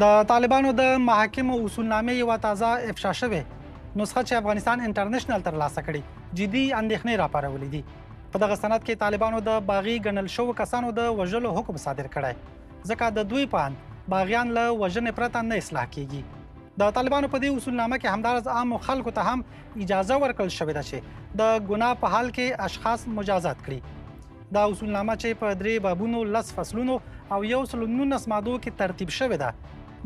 د طالبانو د محاکمو اصولنامې یوه تازه افشا شوې نسخه چې افغانستان انټرنیشنل ترلاسه کړي جدي اندېښنې راپارولې دي. په دغه سند کې طالبانو د باغي ګڼل شوو کسانو د وژلو حکم صادر کړی، ځکه د دوی په اند باغیان له وژنې پرته نه اصلاح کیږي. د طالبانو په دې اصولنامه کې همدارس عامو خلکو ته هم اجازه ورکړل شوې ده چې د ګناه په حال کې اشخاص مجازات کړي. دا اصولنامه چې په 3 بابونو 10 فصلونو او 119 مادو کې ترتیب شوې ده،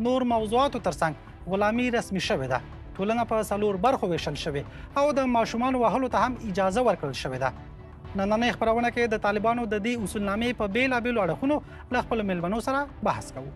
نور موضوعاتو ترڅنګ غلامي رسمي شوې ده، ټولنه په 4 برخو ویشل شوې او د ماشومانو وهلو ته هم اجازه ورکړل شوې ده. نننۍ خپرونه کې د طالبانو د دې اصولنامې په بیلابیلو اړخونو له خپلو میلمنو سره بحث کوو.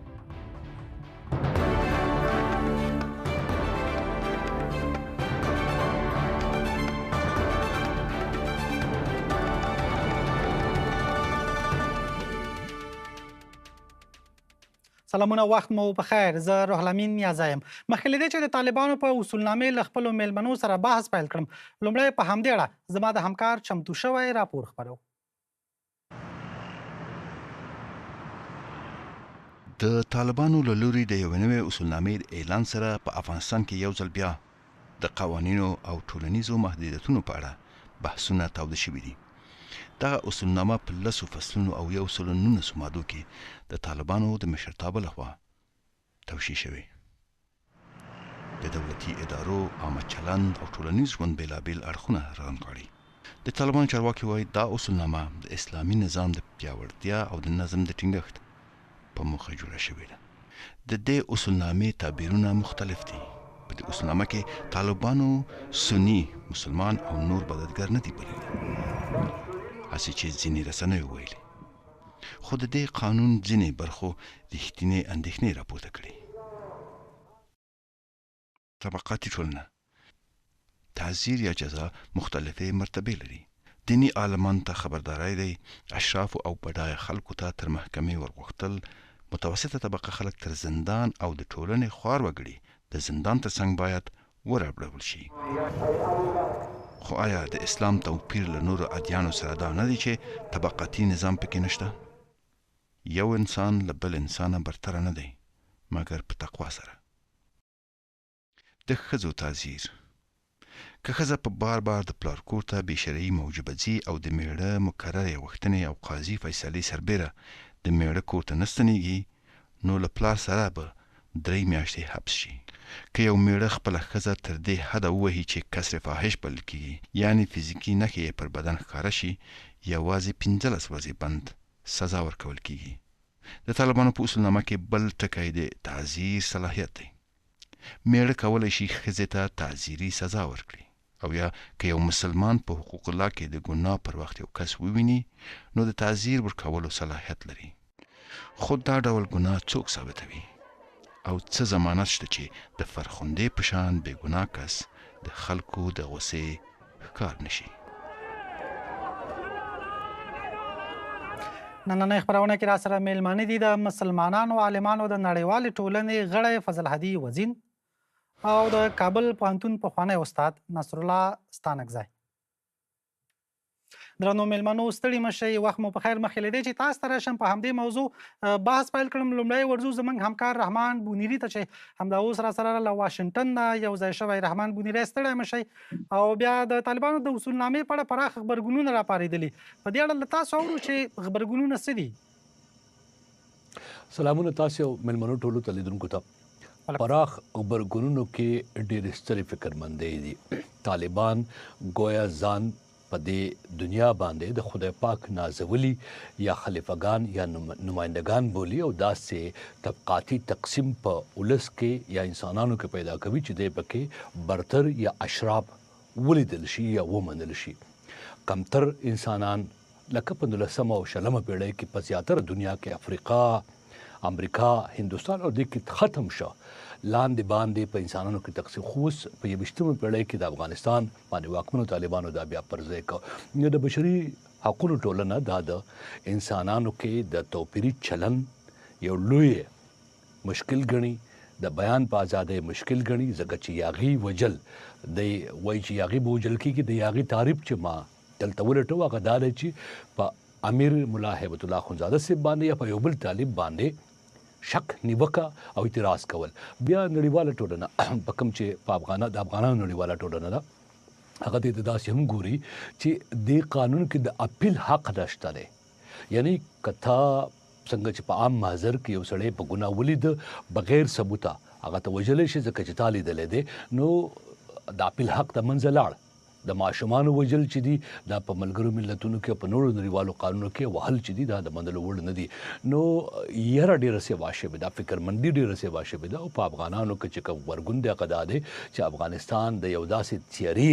سلامونه، وخت مو په خیر. زه روح الامین نیازی یم. مخکې له دې چې د طالبانو په اصولنامې له خپلو میلمنو سره بحث پیل کړم، لومړی په همدې اړه زما د همکار چمتو شوی راپور خپرو. د طالبانو له لوري د یوې نوې اصولنامې د اعلان سره په افغانستان کې یو ځل بیا د قوانینو او ټولنیزو محدودیتونو په اړه بحثونه تاوده شوي دي. دغه اصولنامه په 10 فصلونو او 119 مادو کې د طالبانو د مشرتابه لخوا توشیح شوې. د دولتي ادارو عامه چلند او ټولنیز ژوند بیلابیل اړخونه رانغاړي. د طالبانو چارواکي وایي دا اصولنامه د اسلامي نظام د پیاوړتیا او د نظم د ټینګښت په موخه جوړه شوې ده. د دې اصولنامې تعبیرونه مختلف دي. په دې اصولنامه کې طالبانو سنی مسلمان او نور بددګر نه دي بللي، هسې چې ځینې رسنیو ویلي، خو د دې قانون ځینې برخو رښتینې اندېښنې راپورته کړي. طبقاتي ټولنه تعزیر یا جزا مختلفې مرتبې لري. دینی عالمان ته خبرداری دی اشراف او بډایه خلکو ته تر محکمې ورغوښتل، متوسطه طبقه خلک تر زندان او د ټولنې خوار وګړي د زندان تر څنګ باید ورابړول شي. خو آیا د اسلام توپیر له نورو ادیانو سره دا نه دی چې طبقاتي نظام پکې نشته؟ یو انسان له بل انسانه برتره نه دی مګر په تقوا سره. د ښځو تعزیر، که ښځه په بار بار د پلار کور ته بې شرعي موجبه ځي او د میړه مکررې غوښتنې او قاضي فیصلې سربیره د میړه کور ته نه ستنېږي، نو له پلار سره به 3 میاشتې حبس شي. که یو میړه خپله ښځه تر دې حده ووهي چې کسر فاحش بلل کېږي، یعنی فزیکي نښې یې پر بدن ښکاره شي، یوازې 15 ورځې بند سزا ورکول کېږي. د طالبانو په اصولنامه کې بل ټکی د تعزیر صلاحیت دی. میړه کولی شي ښځې ته تعزیري سزا ورکړي، او یا که یو مسلمان په حقوق الله کې د ګناه پر وخت یو کس وویني، نو د تعزیر ورکولو صلاحیت لري. خو دا ډول ګناه څوک ثابتوي؟ او څه ضمانت شته چې د فرخندې په شان بې ګناه کس د خلکو د غوسې ښکار نشي؟ نننۍ خپرونه کې را سره میلمانه دي د مسلمانانو عالمانو د نړیوالې ټولنې غړی فضل هدي وزین او د کابل پوهنتون پخوانی استاد نصرالله ستانکزی. درنو میلمنو، ستړي مشئ، وخت مو په خیر. مخکې له دې چې تاسو ته راشم په همدې موضوع بحث پیل کړم، لومړی ورځو زموږ همکار رحمان بونیري ته چې همدا اوس را سره له واشنګټن نه یو ځای شوی. رحمان بونیري، ستړی مشئ. او بیا د طالبانو د اصولنامې په اړه پراخ غبرګونونه راپارېدلي، په دې اړه له تاسو اورو چې غبرګونونه څه دي؟ سلامونه تاسو میلمنو ټولو ته لیدونکو ته. پراخ غبرګونونو کې ډېرې سترې فکرمندۍ دي. طالبان ګویا ځان په دې دنیا باندې د خدای پاک نازولی یا خلیفګان یا نمایندگان بولی او داسې طبقاتي تقسیم په ولس کې یا انسانانو کې پیدا کوي چې دی پکې برتر یا اشراف ولیدل شي یا ومنل شي. کمتر انسانان لکه په 19 او 20 پیړۍ کې په زیاتره دنیا کې افریقا، امریکا، هندوستان او دې کې ختم شو، لاندې باندې په انسانانو کې تقسیم. خوس په 21 پیړۍ کې د افغانستان باندې واکمنو طالبانو دا بیا پر ځای کړ. نو د بشري حقوقو ټولنه دا د انسانانو کې د توپیري چلن یو لوی مشکل ګڼي، د بیان په ازادۍ مشکل ګڼي، ځکه چې یاغي وجل دی وایي چې یاغي به وجل کېږي. د یاغي تعریف چې ما دلته ولټو هغه دا دی چې په امیر ملا هیبت الله اخندزاده صاحب باندې یا په یو بل طالب باندې شک نیوکه او اعتراض کول. بیا نړیواله ټولنه په کوم چې په د افغانانو نړیواله ټولنه ده هغه دې داسې هم ګوري چې دې قانون کې د اپیل حق نشته دی. یعنی کته څنګه چې په عام محضر کې یو سړی په ګناه ولید بغیر ثبوته هغه ته وژلی شي ځکه چې تا لیدلی دی، نو د اپیل حق د منځه لاړ. د ماشومانو وژل چې دي دا په ملګرو ملتونو کې په نورو نړیوالو قانونو کې وهل چې دي دا د منلو وړ نه دي. نو یره ډېره سیوا شوې ده، فکرمندي ډېره سیوا شوې ده. او په افغانانو کې چې کوم غبرګون دی هغه دا دی چې افغانستان د یو داسې تیاري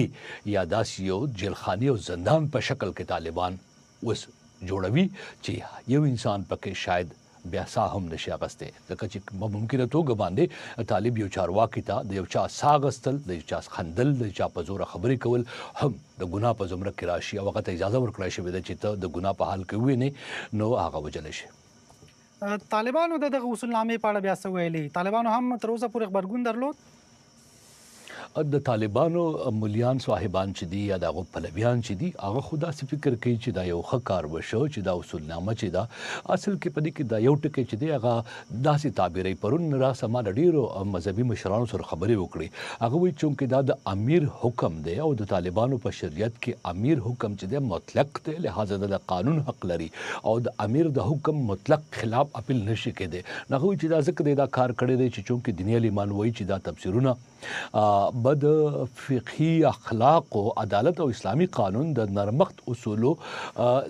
یا داسې یو جیلخانې او زندان په شکل کې طالبان اوس جوړوي چې یو انسان پکې شاید بیا ساه هم نشي اغستی، ځکه چې په ممکنه توګه باندې طالب یو چارواکي ته د یو چا ساه اغستل، د یو چا خندل، د چا په زوره خبرې کول هم د ګناه په زمره کې راشي او هغه ته اجازه ورکړای شوې ده چې ته د ګناه په حال کې ووینې نو هغه وجلی شي. طالبانو د دغه اصولنامې په اړه بیا څه ویلي؟ طالبانو هم تر اوسه پورې غبرګون درلود؟ د طالبانو ملیان صاحبان چې دي یا د هغو پلویان چې دي هغه خو داسې فکر کوي چې دا یو ښه کار وشو چې دا اصولنامه چې ده اصل کې په دې کې دا یو ټکی چې دی هغه داسې تعبیروي. پرون راسه ما د ډېرو مذهبي مشرانو سره خبرې وکړې، هغه وایي چونکې دا د امیر حکم دی او د طالبانو په شریعت کې امیر حکم چې دی مطلق دی، لہذا د قانون حق لري او د امیر د حکم مطلق خلاف اپیل نشي کېدی. هغه وایي چې دا ځکه دی دا کار کړی دی چې چونکې دیني عالمان وایي چې دا تفسیرونه بد فقهي اخلاق او عدالت او اسلامی قانون د نرمښت اصولو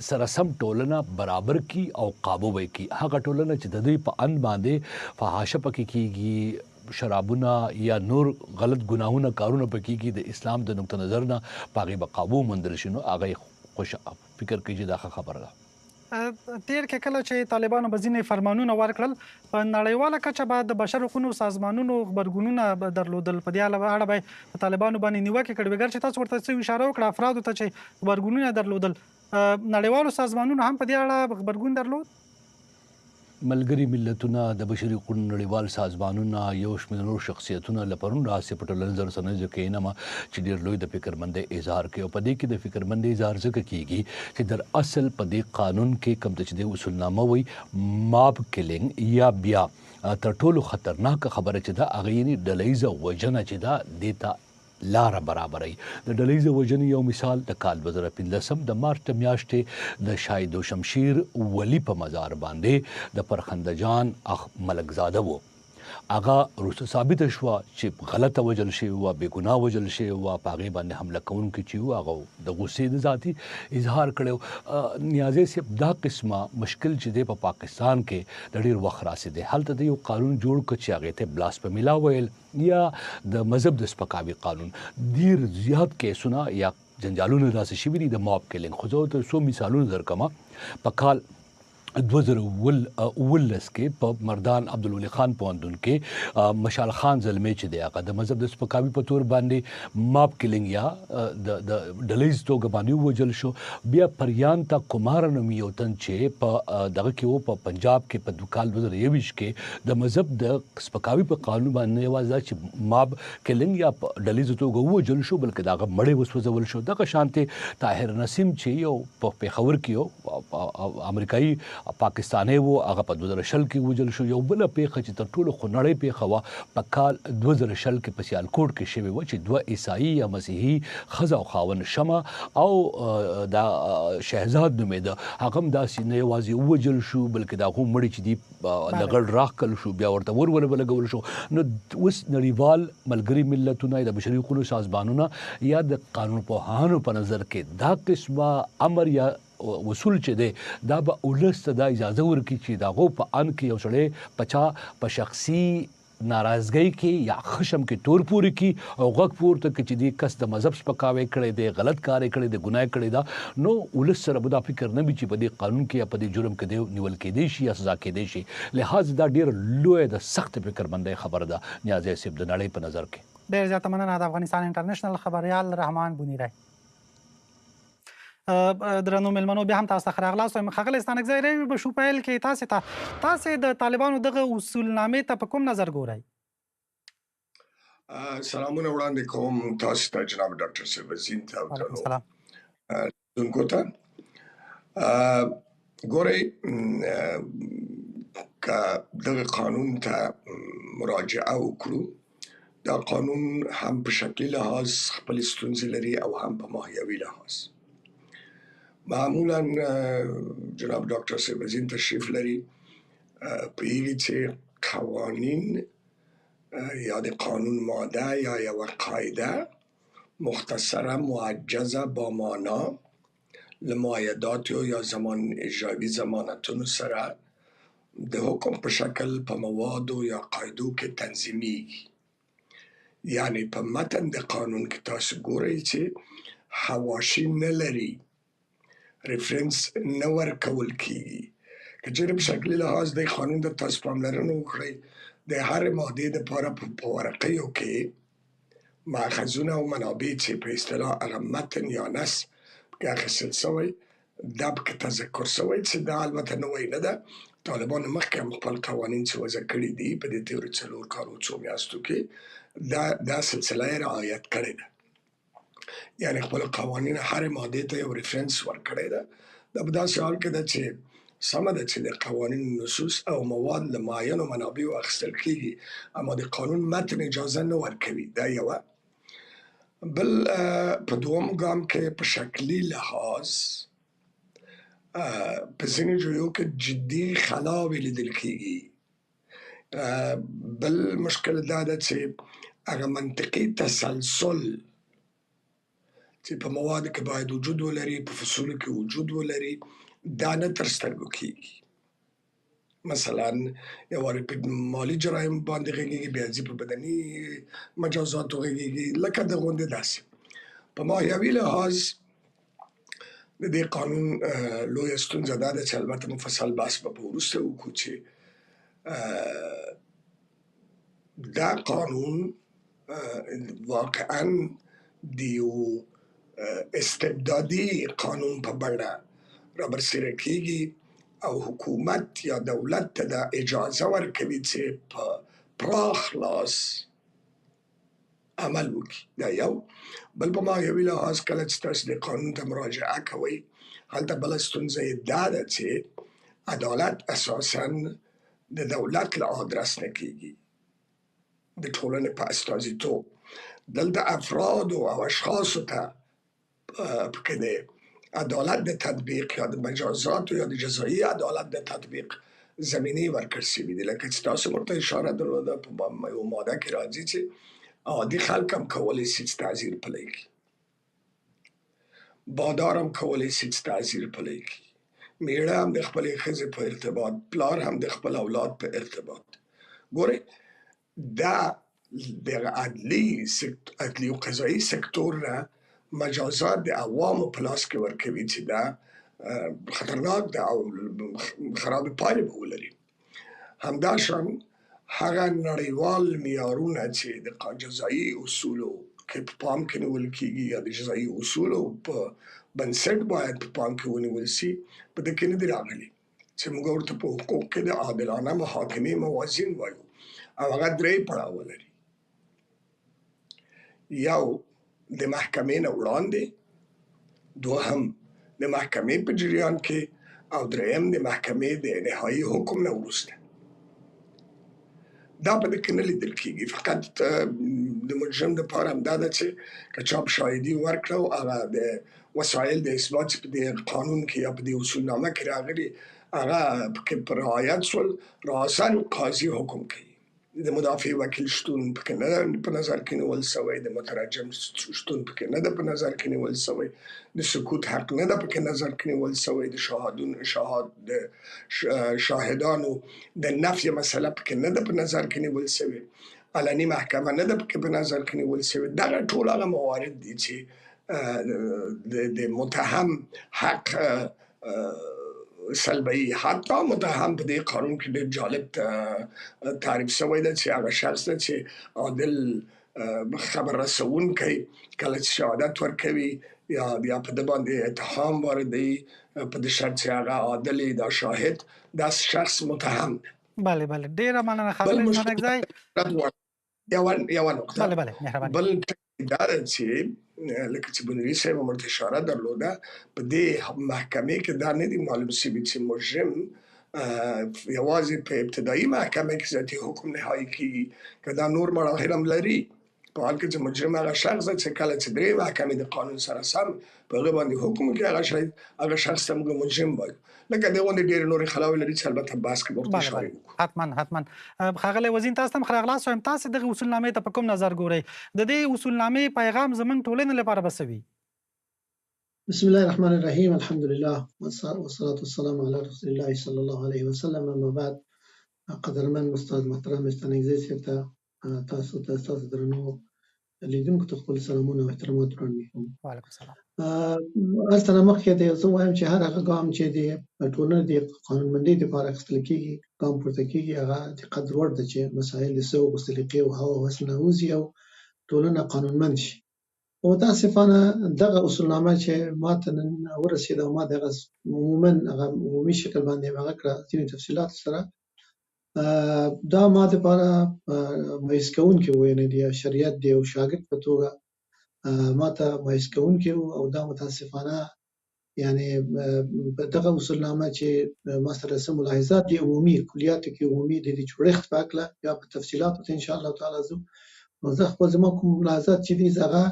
سره سم ټولنه برابر کی او قابو وي کی. هغه ټولنه چې د دوی په ان باندې فحاشه پکې کیږي، شرابونه یا نور غلط ګناهونه کارونه پکې کیږي، د اسلام د نقطه نظر نه پاغي به قابو مندل شي، نو هغه خوش فکر کوي دا خبره ده. تیر کې کله چې طالبانو به ځینې فرمانونه ورکړل په نړیواله کچه به د بشر حقوقو سازمانونو غبرګونونه درلودل، په دې اړه به په طالبانو باندې نیوکې کړې. ګر چې تاسو ورته څه اشاره وکړه افرادو ته چې غبرګونونه درلودل، نړیوالو سازمانونو هم په دې اړه غبرګون درلود؟ ملګري ملتونه، د بشري حقوقو نړیوال سازمانونه، یو شمېر نور شخصیتونه له پرون راهیسې په ټولنیزو رسنیو کې اینما چې ډېر لوی د فکرمندۍ اظهار کوي او په دې کې د فکرمندۍ اظهار ځکه کیږي چې در اصل په دې قانون کې کوم چې د اصولنامه وایي ماب کلینګ یا بیا تر ټولو خطرناکه خبره چې ده هغه یعنې ډلهییزه وژنه چې ده دې ته لاره برابروي. د ډلهییزې وژنې یو مثال د کال 2015 د مارچ د میاشتې د شاهد شمشیر ولی په مزار باندې د فرخنده جان ملکزاده و. هغه وروسته ثابته شوه چې غلطه وژل شوې وه، بې ګناه وژل شوې وه، په هغې باندې حمله کوونکي چې وو هغه د غصې د ذاتي اظهار کړی. نیازی صاحب دا قسمه مشکل چې دی په پاکستان کې د ډېر وخت راسېدی، هلته د یو قانون جوړ کړ چې هغې ته بلاسفیمي ویل یا د مذهب د سپکاوي قانون. ډېر زیات کیسونه یا جنجالونه داسې شوي دي د ماب کلینګ. خو زه ورته څو مثالونه درکمه. په کال 2019 کې په مردان عبدالولي خان پوهنتون کې مشال خان زلمی چې دی هغه د مذهب د سپکاوي په تور باندې ماب کلینګ یا د ډلهییز توګه باندې ووژل شو. بیا پریانتا کمار نومي یو تن چې په دغه کې و په پنجاب کې په کال 2021 کې د مذهب د سپکاوي په قانون باندې یوازې چې ماب کلینګ یا ډلهییز توګه ووژل شو بلکې د هغه مړی وسوځول شو. دغه شانتې طاهر نسیم چې یو په پېښور کې یو امریکایي پاکستانی وو، هغه په 2020 کې وژل شو. یو بله پیښه چې تر ټولو خونړۍ پیښه وه په کال 2020 کې په سیالکوټ کې شوې وه چې 2 عیسائی یا مسیحي ښځه او خاوند شمه او دا شهزاد نومېده، هغه هم داسې نه یوازې ووژل شو بلکې د هغو مړي چې دي لغړ راښکل شو، بیا ورته ولګول شو. نو اوس نړیوال ملګري ملتونه د بشري حقوقو سازمانونه یا د قانون پوهانو په نظر کې دا قسمه امر یا وصول چې دی دا به ولس ته دا اجازه ورکړي چې د هغو په ان کې یو سړی په شخصي ناراضګۍ کې یا خشم کې تور پورې کړي او غږ پورته کړي چې دې کس د مذهب سپکاوی کړی دی، غلط کار یې کړی دی، ګناه یې کړې ده. نو ولس سره به دا فکر نه وي چې په دې قانون کې یا په دې جرم کې دی نیول کېدی شي یا سزا کېدی شي. لحاظ دا ډېر لوی د سخت فکرمندۍ خبره ده نیازی صاحب د نړۍ په نظر کې. ډېر زیاته مننه د افغانستان انټرنیشنل خبریال رحمان بونیری. درنو مېلمنو بیا هم تاسو ته ښه راغلاست وایم. ښاغلی ستانکزی به شو پیل کې تاسې د طالبانو دغه اصولنامې ته په کوم نظر ګورئ؟ سلامونه وړاندې کوم تاسو ته جناب ډاکټر صاحب عظیم ته او درنو دونکو ته. ګورئ که دغه قانون ته مراجعه وکړو. دا قانون هم په شکلي لحاظ خپل ستونزې لري او هم په ماهیوي لحاظ. معمولا جناب ډاکټر صاحب وزین تشریف لري، پوهیږي چې قوانین یا د قانون ماده یا یوه قاعده مختصره معجزه با معنا له مایعاتو یا زمان اجرایی ضمانتونو سره د حکم په شکل په موادو یا قاعدو کې تنظیمیږي. یعنی په متن د قانون کې تاسو ګورئ چې حواشي نه لري، ریفرنس نه ورکول کیږي. که چېرې په شکلي لحاظ د قانون د تاسو پاملرنه وکړئ، د هرې مادې دپاره په ورقیو کې ماخذونه او منابع چې په اصطلاح هغه متن یا نص کې اخیستل سوی، دا پکې تذکر سوی چې دا البته نوی نه ده. طالبانو مخکې هم خپل قوانین چې وضع کړي دي په دې تېرو 4 کالو 2 میاشتو کې دا سلسله یې رعایت کړې ده. یعنې خپل قوانین هرې مادې ته یو ریفرنس ورکړی ده. دا په داسې حال کې ده چې سمه ده چې د قوانینو نصوص او مواد له معینو منابعو اخیستل کېږي، اما د قانون متن اجازه نه ورکوي. دا یوه. بل په دوم ګام کې په شکلي لحاظ په ځینې ځایو کې جدي خلاوې لیدل کېږي. بل مشکل دا ده چې هغه منطقي تسلسل چې په موادو کې باید وجود ولري، په فصولو کې وجود ولري، دا نه تر سترګو کېږي. مثلا یو وارې په مالي جرایم باندې غږېږي، بیا ځي په بدني مجازاتو غږېږي، لکه د غوندې داسې. په ماهیوي لحاظ د دې قانون لویه ستونزه دا ده چې البته مفصل بحث به وروسته وکړو چې دا قانون واقعا د یو استبدادي قانون په بڼه رابرسېره کېږي او حکومت یا دولت ته دا اجازه ورکوي چې په پراخ لاس عمل وکړي. دا یو. بل په ماهیوي لحاظ کله چې تاسو د قانون ته مراجعه کوئ، هلته بله ستونزه یې دا ده چې عدالت اساساً د دولت له آدرس نه کېږي، د ټولنې په استازیتوب. دلته افرادو او اشخاصو ته پکې د عدالت د تطبیق یا د مجازاتو یا د جزایي عدالت د تطبیق زمینې ورکړل شوي دي. لکه چې تاسو ورته اشاره درلوده په یو ماده کې راځي چې عادي خلک هم کولی شي چې تعزیر پلی کړي، بادار هم کولی شي چې تعزیر پلی کړي، میړه هم د خپلې ښځې په ارتباط، پلار هم د خپل اولاد په ارتباط. ګورئ دا د عدلي او قضایي سکتور نه مجازات د عوامو په لاس کې ورکوي چې دا خطرناک ده او خرابې پایلې به ولري. همداشان هغه نړیوال معیارونه چې د جزایي اصولو کې په پام کې نیول کېږي یا د جزایي اصولو په بنسټ باید په پام کې ونیول شي، په دې کې نه دي راغلي چې موږ ورته په حقوق کې د عادلانه محاکمې موازین وایو او هغه 3 پړاوه لري. یو د محکمې نه وړاندې، دوهم د محکمې په جریان کې، او دریم د محکمې د نهایي حکم نه وروسته. دا په دې کې نه لیدل کېږي. فقط د مجرم دپاره همدا ده چې که چا په شاهدي ورکړه او هغه د وسایل د اثبات چې په دې قانون کې یا په دې اصولنامه کې راغلي هغه پکې په رعایت شول، راساً قاضي حکم کوي. د مدافع وکیل شتون پکې نه په نظر کې نیول سوی، د مترجم شتون پکې نه ده په نظر کې نیول سوی، د سکوت حق نه ده پکې نظر کې نیول سوی، د شاهدانو د نفي مسله پکې نه ده په نظر کې نیول سوی، علني محکمه نه ده پکې په نظر کې نیول سوی. دغه ټول هغه موارد دي چې د متهم حق سلبي. حتی متهم په دې قانون کې ډېر جالب تعریف شوی ده چې هغه شخص ده چې عادل خبر رسونکی کله چې شهادت ورکوي یا په ده باندې اتهام واردوي په دې شرط چې هغه عادل دا شاهد، دا شخص متهم ده. بله بله، ډېره مننه ښاغلی نعمتزی. یوه نقطه بله بله، مهرباني. بل دا ده چې لکه چې بنوي صاحب ورته اشاره درلوده، په دې محکمې کې دا نه دي معلوم شوي چې مجرم یوازې په ابتدایي محکمه کې ذاتي حکم نهایی کیږي که دا نور مراحل هم لري په حال کې چې مجرم هغه شخص چې کله چې درې محکمې د قانون سره سم په هغه باندې حکم کوي هغه شخص ته موږ مجرم وایو لکه د غونډې ډېر نورې خلاوې لري چې البته بحث کې ورته اشاره وکړو حتما ښاغلی وزیر تاسو ته ښه راغلاست وایم تاسو دغه اصولنامې ته په کوم نظر ګورئ د دې اصولنامې پیغام زموږ ټولنې لپاره به څه وي بسم الله الرحمن الرحیم الحمد لله والصلاة والسلام علی رسول الله صلی الله علیه وسلم اما بعد قدرمن استاد محترم استانګزی صاحب ته تاسو درنو لیدونکو ته خپل سلامونه او احترامات وړاندې کوم. وعلیکم السلام. هلته نه مخکې د یو څه وایم چې هر هغه ګام چې د ټولنې د قانونمندۍ دپاره اخیستل کېږي ګام پورته کېږي هغه د قدر وړ ده چې مسایل د څه او سلیقې او هوا وصل نه وځي او ټولنه قانونمند شي. متاسفانه دغه اصولنامه چې ما ته نن ورسېده او ما دغه عموما هغه عمومي شکل باندې هغه کړه ځینې تفصیلات سره دا ما دپاره مایوس کوونکی و یعنې د شریعت د یو شاګرد په توګه ما ته مایوس کوونکی و او دا متاسفانه یعنې دغه اصولنامه چې ما سره څه ملاحظات دي عمومي کلیاتو کې عمومي د دې جوړښت په هکله یا په تفصیلاتو ته انشاءالله تعالی ځو نو زه خپل زما کوم ملاحظات چې دي هغه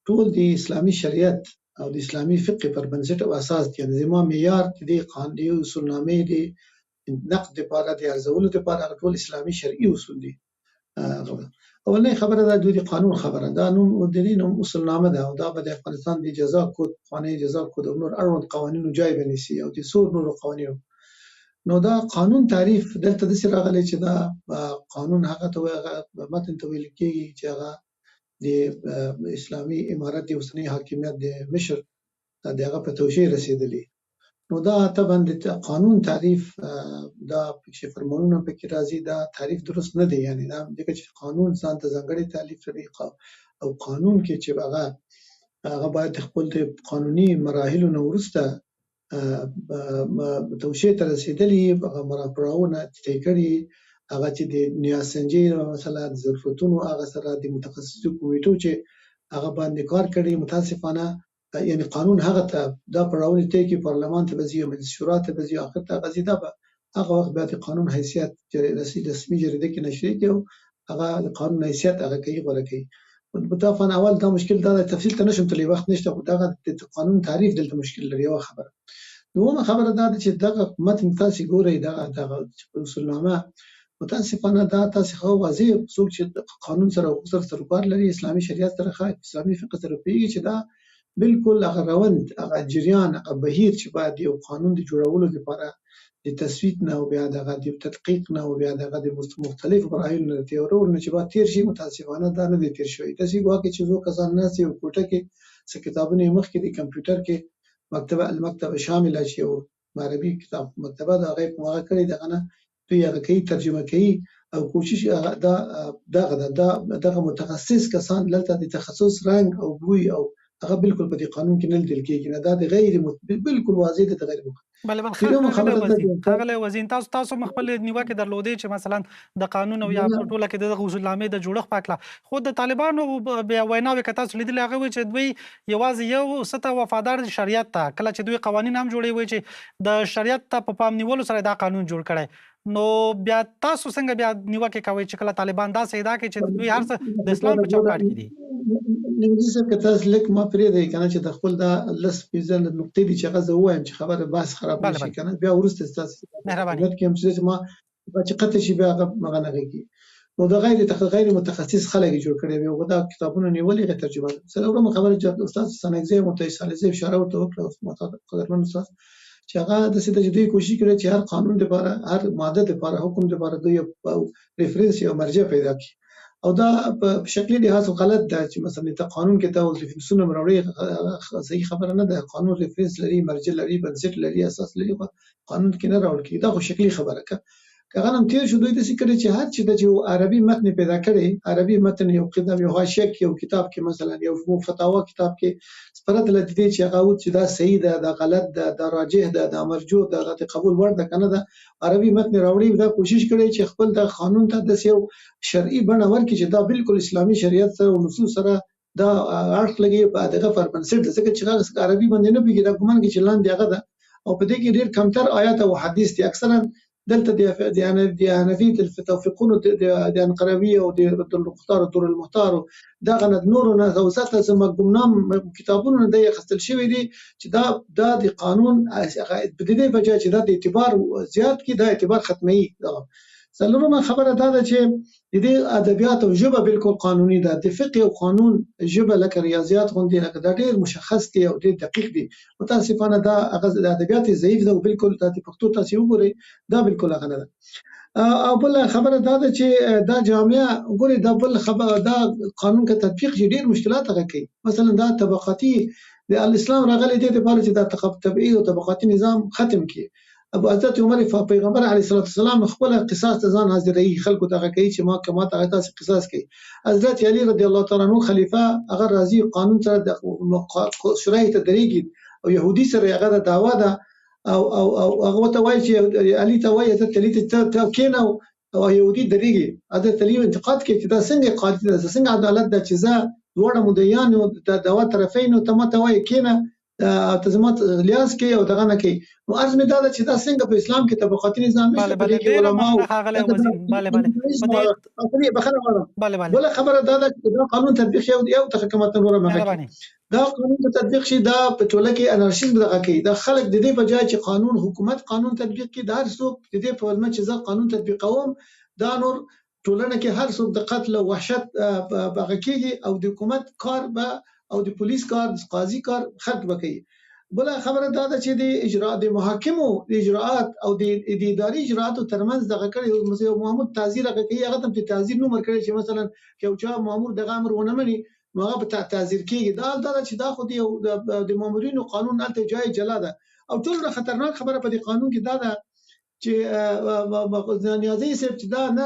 ټول د اسلامي شریعت او د اسلامي فقه پر بنسټ او اساس دي یعنې زما معیار د دې قانوني اصولنامې د نقد لپاره د ارزولو لپاره هغه ټول اسلامي شرعي اصول دي. اولنۍ خبره دا د قانون خبره دا نوم د دې نوم اصولنامه ده او دا به د افغانستان د جزا کود پخوانی جزا کود او نور اړوند قوانینو جای بنیسي او د څو نورو قوانینو نو دا قانون تعریف دلته داسې راغلی چې دا قانون هغه ته هغه متن ته ویل کېږي چې هغه د اسلامي امارت د اوسني حاکمیت د مشر د هغه په توشیح رسېدلی نو دا طبعا د قانون تعریف دا چې فرمانونه پکې راځي دا تعریف درست نه دی یعنی دا دغه چې قانون ځان ته ځانګړی تعریف لري او قانون کې چې هغه باید خپل د قانوني مراحلو نه وروسته توشیح ته رسېدلي هغه مراپړاونه طی کړي هغه چې د نیاسنجۍ مثلا د ضرورتونو هغه سره د متخصصو کمیټو چې هغه باندې کار کړي متاسفانه یعنی قانون هغه ته دا پړاوونه طی کړي پارلمان ته به ځي او مجلس شورا ته به ځي اخر ته هغه ځي دا به هغه وخت بیا د قانون حیثیت رسمي جریده کې نشریږي او هغه د قانون حیثیت هغه کوي غوره کوي. متاسفانه اول دا مشکل دا تفصیل ته نشم تللی وخت نشته خو دغه د قانون تعریف دلته مشکل لري یوه خبره. دومره خبره دا ده چې دغه متن تاسو ګورئ دغه اصولنامه متاسفانه دا تاسو خو واضح څوک چې قانون سره حقوق سره سروکار لري اسلامي شریعت سره اسلامي فقه سره پیږي چې دا بالکل هغه روند هغه جریان هغه بهیر چې باید یو قانون د جوړولو لپاره د تصویب نه او بیا دغه د تدقیق نه او بیا دغه د مختلفو مراحلو نه تیرول نه چې باید تیر شي متاسفانه دا نه دی تیر شوی. داسې ګواکې چې زه کسان ناست یو کوټه کې څه کتابونه مخکې د کمپیوټر کې المکتبه شامله شي او عربي کتاب مکتبه دا هغه کومه کړی دغه نه دوی هغه کوي ترجمه کوي او کوشش دغه متخصص کسان دلته د تخصص رنګ او بوی او هغه بالکل په دې قانون کې نه لیدل کېږي نه دا د غیر بالکل واضح ده غیر بله ښاغلی وزیر تاسو خپل نیوکې درلودې چې مثلا د قانون او یا په ټوله کې دغه اصولنامې د جوړښت په هکله خو د طالبانو بیا ویناوې که تاسو لیدلې هغه وایي چې دوی یوازې یو څه ته وفادار دي شریعت ته کله چې دوی قوانین هم جوړوي وایي چې د شریعت ته په پام نیولو سره دا قانون جوړ کړی نو بیا تاسو څنګه بیا نیوکې کوئ چې کله طالبان داسې ادعا کوي چې دوی هر څه د اسلام په چوکاټ کې دي. نیمګړي صاحب که تاسو لږ ما پرېږدئ که نه چې د خپل دا لس پنځه نقطې دي چې هغه زه ووایم چې خبره بحث خراب نه شي که نه بیا وروسته ستاسو خدمت کې هم چې ما چې قطع شي بیا هغه کېږي نو د غیر متخصص خلک یې جوړ کړي وي او دا کتابونه نیولي هغه ترجمه ده. څلورمه خبره چې استاد ثناګزی متعیس علیزی اشاره ورته وکړه قدرمن استاد چې هغه داسې ده چې دوی کوشش کړی چې هر قانون دپاره هر ماده دپاره حکم دپاره دوی ریفرنس یا مرجع پیدا کړي او دا په شکلي لحاظ غلط ده چې مثلا ته قانون کې ته ریفرنسونه راوړي صحیح خبره نه ده. قانون ریفرنس لري مرجع لري بنسټ لري اساس لري قانون کې نه راوړل کېږي دا خو شکلي خبره که هغه هم تېر شو دوی داسې کړي چې هر چې د عربي متن پیدا کړي عربي متن یو کتاب یو حاشیه کې یو کتاب کې مثلا یو فتاوا کتاب کې پرته له دې چې هغه چې دا صحیح ده دا غلط ده دا راجح ده دا مرجوع ده دا قبول وړ ده کنه ده عربي متن راوړي دا کوشش کړي چې خپل د قانون ته د یو شرعي بڼه ورکړي چې دا بالکل اسلامي شریعت سره او نصوص سره دا اړخ لګي په دغه پر بنسټ ځکه چې هغه عربي باندې نه پیږي دا ګمان کې چې لاندې هغه ده او په دې کې ډېر کمتر آیات او حدیث دي اکثرا دلته د حنفي د توفیقونو د انقروي او د المختار او دور المختار دغه نورو نه اوسط سم ګمنام کتابونو نه د خستل شوی دي چې دا د قانون په دې بجای چې دا د اعتبار زیات کی دا اعتبار ختمي. څلورمه خبره دا ده چې د دې ادبیات او ژبه بالکل قانوني ده. د فقه او قانون ژبه لکه ریاضیات غوندې لکه دا ډېر مشخص دي او ډېر دقیق دي. متاسفانه دا هغه د ادبیات ضعیف ده او بالکل د پښتو تاسو وګورئ دا بالکل هغه نه ده. او بل خبره دا ده چې دا جامعه ګوري دا بل خبره دا قانون کې تطبیق ډېر مشکلات هغه کوي. مثلا دا طبقاتي د اسلام راغلي دي لپاره چې دا تبعیض او طبقاتي نظام ختم کړي. ابو حضرت عمر پیغمبر علیه السلام خپل قصاص ته ځان حاضرې خلکو ته کوي چې ما کما ته تاسو قصاص کوي. حضرت علی رضی الله تعالی عنہ خلیفہ هغه راضي قانون سره د شرایط درېږي او يهودي سره هغه د دعوا ده او هغه ته وایي چې علي ته وایي ته تلی ته کینو او يهودي درېږي. حضرت علی انتقاد کوي چې دا څنګه قاضي ده څنګه عدالت ده چې زه دوړه مدیان او د دوا طرفین ته ما ته وایي کینه تزمات لیاس کې او دغه نه کې. نو ارز می دا چې دا څنګه په اسلام کې طبقاتي نظام بله بله علماء هغه وزیر بله بله بل خبره دا چې دا قانون تطبیق یو تحکمات نور مهمه دا قانون تطبیق شي دا په ټوله کې انارشیزم دغه کوي. دا خلک د دې بجای چې قانون حکومت قانون تطبیق کوي دا هر څوک د دې په ولمه چې زه قانون تطبیقوم دا نور ټولنه کې هر څوک د قتل او وحشت بغه کېږي او د حکومت کار به او د پولیس کار د قاضي کار خلک وکړي. بل خبره دا ده چې د اجرا د محاکمو د اجراءات او د اداري اجراءاتو ترمنځ دغه کړي او محمود تعزیر هغه کوي هغه ته تعزیر نو مرکړي چې مثلا یو چا مامور دغه امر ونه مني نو هغه په تعزیر کېږي. دا چې دا خو د مامورینو قانون الته جای جلا ده او ټول خطرناک خبره په دې قانون کې دا ده چې نیازي صاحب چې دا نه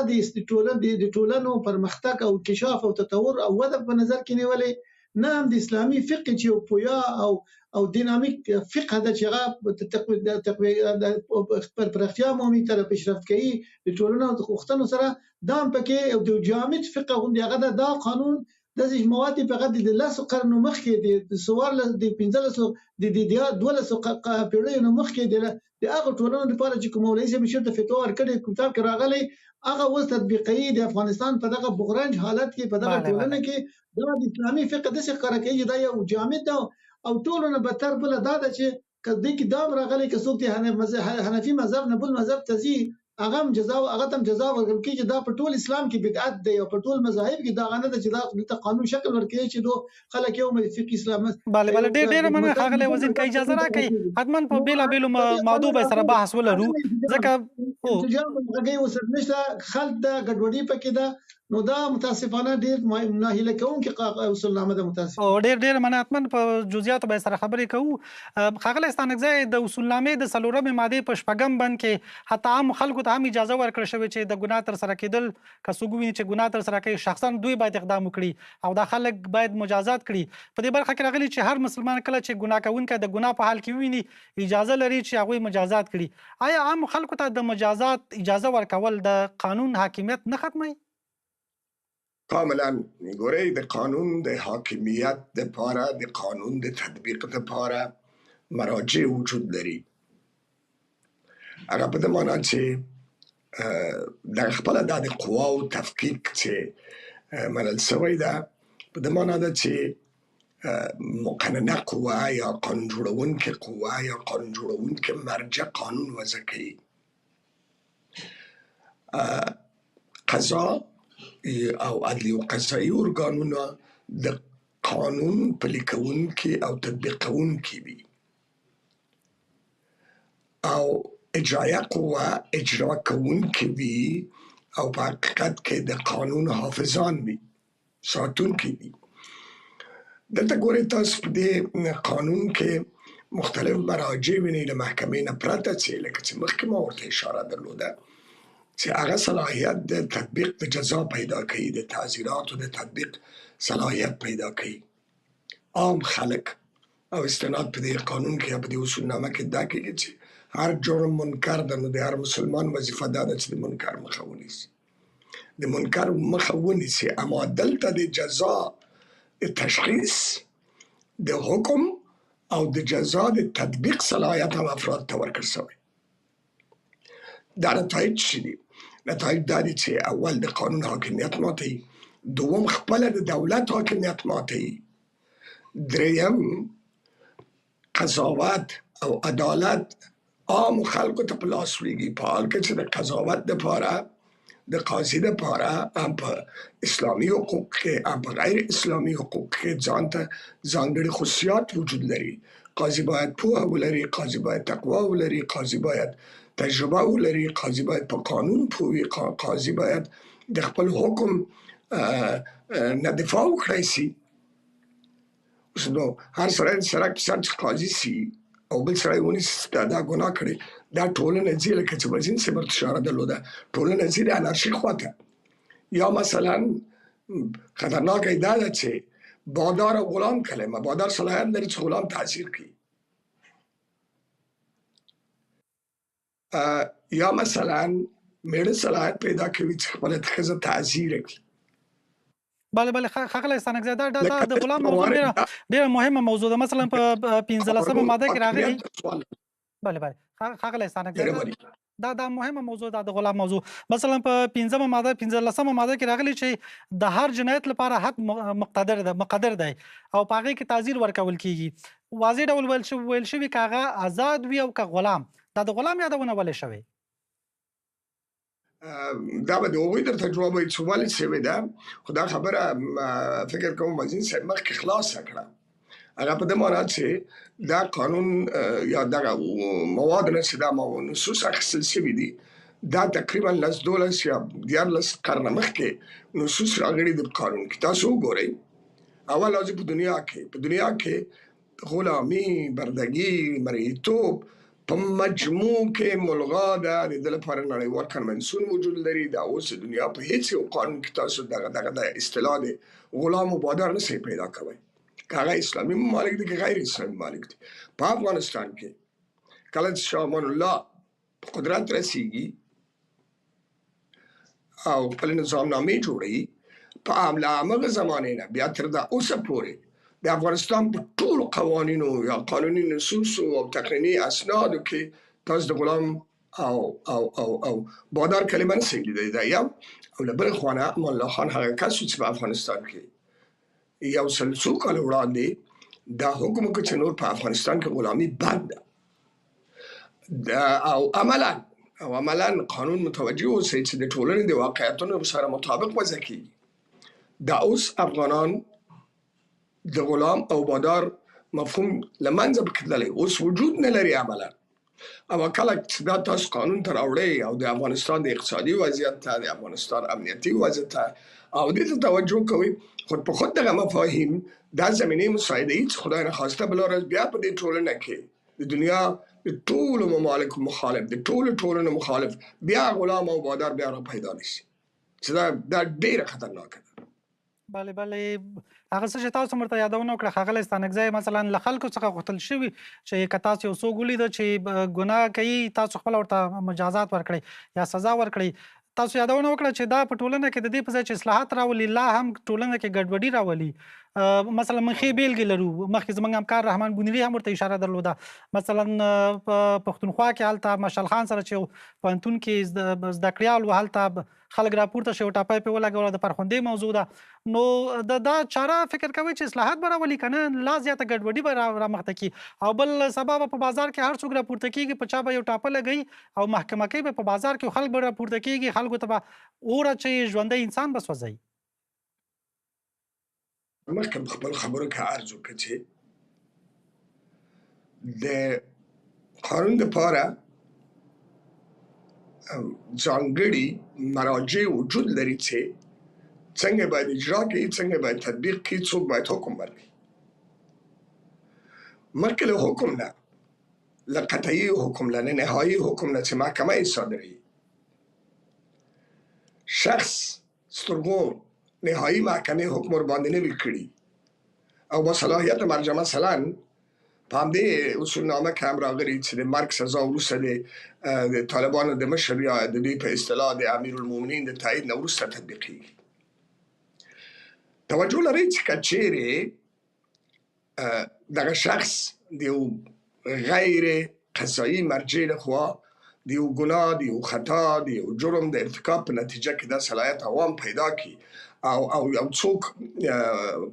د ټولنو پرمختګ او انکشاف او تطور او وده په نظر کې نیولې نه هم د اسلامي فقه چې پویا او دینامیک فقه د چې هغه پر پرختیا مومي تر پیشرفت کوي د ټولنو د خوختنو سره دا پکې او د جامد فقه غوندي هغه دا قانون د مواد په غد د لاس قرن مخکې د سوار د 15 د 12 پیړیو مخکې د هغه ټولنو لپاره چې کوم ولایي چې د فتوا ورکړي کتاب کې راغلي هغه اوس تطبیقي د افغانستان په دغه بغرنج حالت کې په دغه ټولنه کې دا د اسلامي فقه د څخه کار کوي دا یو جامد ده او ټولنه به تر بل دا ده چې کله کې دا راغلي که څوک د حنفي مذهب نه بل مذهب تزي هغه تم جزا ورکړي چې دا په ټول اسلام کې بدعت دی او په ټول مذاهب کې دا غنه ده چې دا د قانون شکل ورکړي چې دو خلک یو فقه اسلام بله ډېر مننه ښاغلی وزیر که اجازه راکړئ حتما په بېلابېلو موضوع به سره بحث ولرو ځکه هغه اوس نشته خلک د ګډوډي پکې ده نو دا متاسفانه ډېر ناهیله کوونکې اصولنامه ده. متاسف او ډېر مننه حتما په جزئیاتو به سره خبرې کوو. ښاغلی ستانکزی د اصولنامې د 4مې مادې په 8م بند کې حتی عام خلکو ته هم اجازه ورکړل شوې چې د ګناه ترسره کېدل که څوک وویني چې ګناه ترسره کوي شخصا دوی باید اقدام وکړي او دا خلک باید مجازات کړي. په دې برخه کې راغلي چې هر مسلمان کله چې ګناه کوونکی د ګناه په حال کې وویني اجازه لري چې هغوی مجازات کړي. آیا عام خلکو ته د مجازات اجازه ورکول د قانون حاکمیت نه ختموي؟ کاملا ګورئ د قانون د حاکمیت لپاره د قانون د تطبیق لپاره مراجع وجود لري. هغه په دې معنی چې د خپل د قواو تفکیک چې منل شوی ده په دې معنی ده چې مقننه قوه یا قانون جوړونکې قوه یا قانون جوړونکې مرجع قانون وضع کوي. قضا او عدلی او قضایي ارګانونه د قانون پلي کوونکي او تطبیق کوونکي وي او اجرایه قوه اجرا کوونکي وي او په حقیقت کې د قانون حافظان وي ساتونکي وي. دلته ګورئ تاسو په دې قانون کې مختلف مراجع وینئ له محکمې نه پرته چې لکه چې مخکې ما ورته اشاره درلوده چې هغه صلاحیت د تطبیق د جزا پیدا کوي د تعزیراتو د تطبیق صلاحیت پیدا کوي. عام خلک او استناد په دې قانون کې په دې اصولنامه کې دا کېږي چې هر جرم منکر ده نو د هر مسلمان وظیفه دا ده چې د منکر مخه ونیسي د منکر مخه ونیسي. اما دلته د جزا د تشخیص د حکم او د جزا د تطبیق صلاحیت هم افراد ته ورکړل شوی. دا نتایج څه دي؟ نتایج دا دي چې اول د قانون حاکمیت ماتوي، دوم خپله د دولت حاکمیت ماتوي، دریم قضاوت او عدالت عام خلکو ته په لاس لویږي، په حال کې چې د قضاوت دپاره د قاضي دپاره هم په اسلامي حقوق کې هم په غیر اسلامي حقوق کې ځان ته ځانګړي خصوصیات وجود لري. قاضي باید پوهه ولري، قاضي باید تقوا ولري، قاضي باید تجربه ولري، قاضي باید په قانون پوه وي، قاضي باید د خپل حکم نه دفاع وکړی سي. اوس نو هر سړی د سړک په سر چې قاضي سي او بل سړی ونیسي چې دا ګناه کړې، دا ټولنه ځي لکه چې وزین صاحب ورته اشاره درلوده، ټولنه ځي د انارشي خواته. یا مثلا خطرناکه یې دا ده چې بادار او غلام کلمه، بادار صلاحیت لري چې غلام تعزیر کړي، یا مثلا میړه صلاحیت پیدا کوي چې خپله ښځه تعزیر کړي. بله بله ښاغلی ستانکزی، دا د غلام موضوع ډېره مهمه موضوع ده. مثلا په 15مه ماده کې راغلي. بله بله ښاغلی ستانکزی، دا مهمه موضوع ده د غلام موضوع. مثلا په 15مه ماده 15مه ماده کې راغلي چې د هر جنایت لپاره حد مقدر دی او په هغې کې تعزیر ورکول کیږي. واضح ډول ویل شوي که هغه آزاد وي او که غلام، دا د غلام یادونه ولې شوې؟ دا به د هغوی درته جواب وایي چې ولې شوې ده، خو دا خبره فکر کوم وزیر صاحب مخکې خلاصه کړه. هغه په دې معنا چې دا قانون یا دغه مواد نه چې دا نصوص اخیستل شوي دي، دا تقریبا 12 یا 14 قرنه مخکې نصوص راغلي دي په قانون کې. تاسو وګورئ، اول لازم په دنیا کې غلامي، بردګي، مریتوب په مجموع کې ملغا ده، د دې لپاره نړیوال کنونسیون وجود لري. دا اوس د دنیا په هیڅ یو قانون کې تاسو دغه اصطلاح د غلام و بادار نشئ پیدا کوئ، که هغه اسلامي ممالک دي که غیر اسلامي ممالک دي. په افغانستان کې کله چې شاه امان الله په قدرت رسیږي او خپل نظامنامې جوړوي، په همغه زمانې نه بیا تر دا اوسه پورې د افغانستان په ټولو قوانینو یا قانوني نصوصو او تقنیني اسنادو کې تاسو د غلام او بادار کلمه نشئ لیدلی. دا یو. او له بلې خوا نه امان الله خان هغه کس و چې په افغانستان کې یو سل څو کاله وړاندې دا حکم وکړ چې نور په افغانستان کې غلامي بند ده، او عملا قانون متوجه اوسئ چې د ټولنې د واقعیتونو سره مطابق وضع کیږي. دا اوس افغانان د غلام او بادار مفهوم له منځه تللی، اوس وجود نه لري عملا. او کله چې دا تاسو قانون ته راوړئ او د افغانستان د اقتصادي وضعیت ته، د افغانستان امنیتي وضع ته او دې ته توجه کوئ، خود په خود دغه مفاهیم دا زمینې مساعدوي چې خدای نخواسته بله ورځ بیا په دې ټولنه کې د دنیا د ټولو ممالکو مخالف، د ټولو ټولنو مخالف بیا غلام او بادار بیا را پیدا نشي، چې دا ډېره خطرناکه ده. بله هغه څه چې تاسو مرته یادونه وکړه ښاغلی ستانکزی، مثلا له خلکو څخه غوښتل شوي چې که تاسو یو څوک ولیده چې ګناه کوي، تاسو خپله ورته مجازات ورکړئ یا سزا ورکړئ. تاسو یادونه وکړه چې دا په ټولنه کې د دې په ځای چې اصلاحات راولي، لا هم ټولنه کې ګډوډي راولي. مثلا موږ ښې بیلګې لرو، مخکې زموږ همکار رحمان بونیري هم ورته اشاره درلوده. مثلا په پښتونخوا کې هلته مشال خان سره چې پوهنتون کې زده کړیال و، هلته خلک راپورته شي او ټاپی پرې ولګوله، د فرخندې موضوع ده. نو دا چاره فکر کوئ چې اصلاحات به راولي که نه لا زیاته ګډوډي به رامخته کړي، او بل سبا به په بازار کې هر څوک راپورته کېږي، په چا به یو ټاپه لګوي او محکمه کوي به په بازار کې، خلک به راپورته کېږي، خلکو ته به اور اچوي، ژوندی انسان به سوځوي. مخکې په خپلو خبرو کې عرض وکړه چې د قانون دپاره ځانګړي مراجع وجود لري چې څنګه باید اجرا کړي، څنګه باید تطبیق کړي، څوک باید حکم ورکړي. مخکې له حکم نه، له قطعي حکم نه، نهایي حکم نه چې محکمه یې صادروي، شخص سترګو نهایي محکمې حکم ورباندې نه وي کړي او با صلاحیت مرجع مثلا په همدې اصولنامه کې هم راغلي چې د مرګ سزا وروسته د طالبانو د مشر یا د دوی په اصطلاح د امیرالمؤمنین د تایید نه وروسته تطبیقېږي. توجه لرئ چې که چیرې دغه شخص د یو غیر قضایي مرجع لخوا د یو ګناه، د یو خطا، د یو جرم د ارتکاب په نتیجه کې دا صلاحیت عوام پیدا کی او یو څوک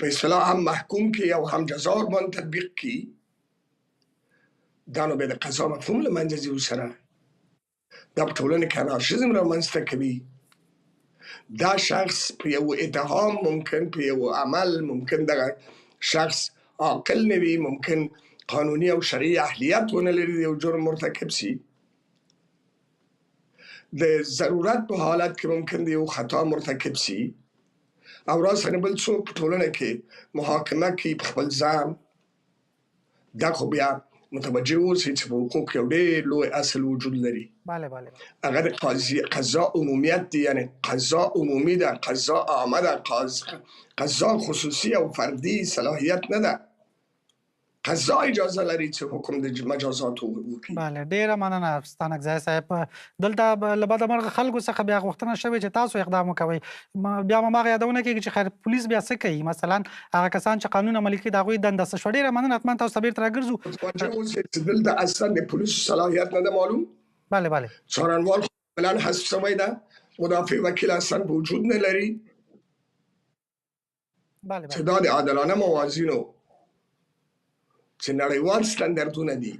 په اصطلاح هم محکوم کی او هم جزا ورباندې تطبیق کی، دا نو به د قضا مفهوم له منځه ځي ورسره. دا په ټولنه کې انارشیزم رامنځته کوي. دا شخص په یو اتهام ممکن په یو عمل ممکن دغه شخص عاقل نه وي، ممکن قانوني او شرعي اهلیت ونه لري د یو جرم مرتکب سي. د ضرورت په حالت کې ممکن د یو خطا مرتکب سي او راسره بل څوک په ټولنه کې محاکمه کوي په خپل ځان. دا خو بیا متوجه اوسئ چې په حقوق یو ډېر لوی اصل وجود لري. بله هغه د قضا عمومیت دی، یعنی قضا عمومي ده، قضا عامه ده، قضا خصوصي او فردي صلاحیت نه ده. قضا اجازه لري چې حکم د مجازاتو وکړي. بله، ډیره مننه ستانکزی صاحب. دلته له بده مرغه خلکو څخه بیا غوښتنه شوې چې تاسو اقدام وکوئ. بیا هماغه یادونه کېږي چې خیر پولیس بیا څه کوي، مثلا هغه کسان چې قانون عملي کوي د هغوی دنده څه شوه. ډیره مننه، حتما تاسو ته بیرته راګرځو. متوجه اوسئ چې دلته اصلا د پولیسو صلاحیت نه ده معلوم. بله څارنوال خو بلان حذف شوی ده، مدافع وکیل اصلا وجود نه لري. چې دا د عادلانه موازینو چې نړیوال ستاندردونه دي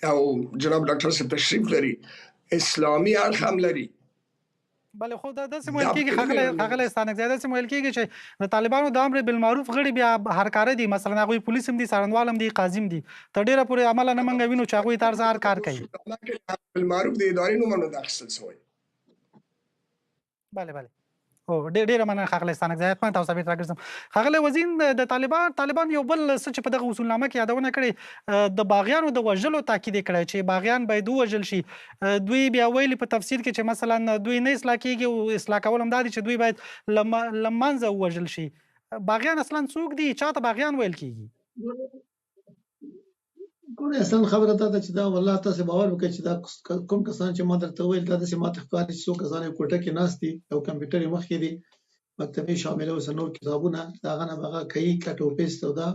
او جناب ډاکټر صاحب تشریف لري، اسلامي اړخ هم لري. بله، خو دا داسې ویل کېږي ښاغلی ستانکزی، داسې ویل کېږي چې د طالبانو د امر بالمعروف غړي بیا هرکاره دي، مثلا هغوی پولیس هم دي، څارنوال هم دي، قاضي هم دي. تر ډېره پورې عمله نه موږ وینو چې هغوی طرز هر کار کوي. بالمعروف د ادارې نوم نه ده اخیستل سوی. بله او ډیره مننه ښاغلی ستانکزی، حتما تاسو ته بیرته راګرځم. ښاغلی وزین، د طالبان یو بل څه چې په دغه اصولنامه کې یادونه کړې، د باغیانو د وژلو تاکید یې کړی چې باغیان باید ووژل شي. دوی بیا ویلي په تفسیر کې چې مثلا دوی نه اصلاح کېږي او اصلاح کول هم دا دي چې دوی باید له منځه ووژل شي. باغیان اصلا څوک دي؟ چا ته باغیان ویل کېږي؟ ګوره، اصلا خبره دا ده چې دا والله تاسو باور وکړئ چې دا کوم کسان چې ما درته وویل دا داسې ماته ښکاري چې څو کسان یو کوټه کې ناست دي او کمپیوټر یې مخکې دي، مکتبې شامله اوس نور کتابونه د هغه نه هغه کوي کټ او پیسټ او دا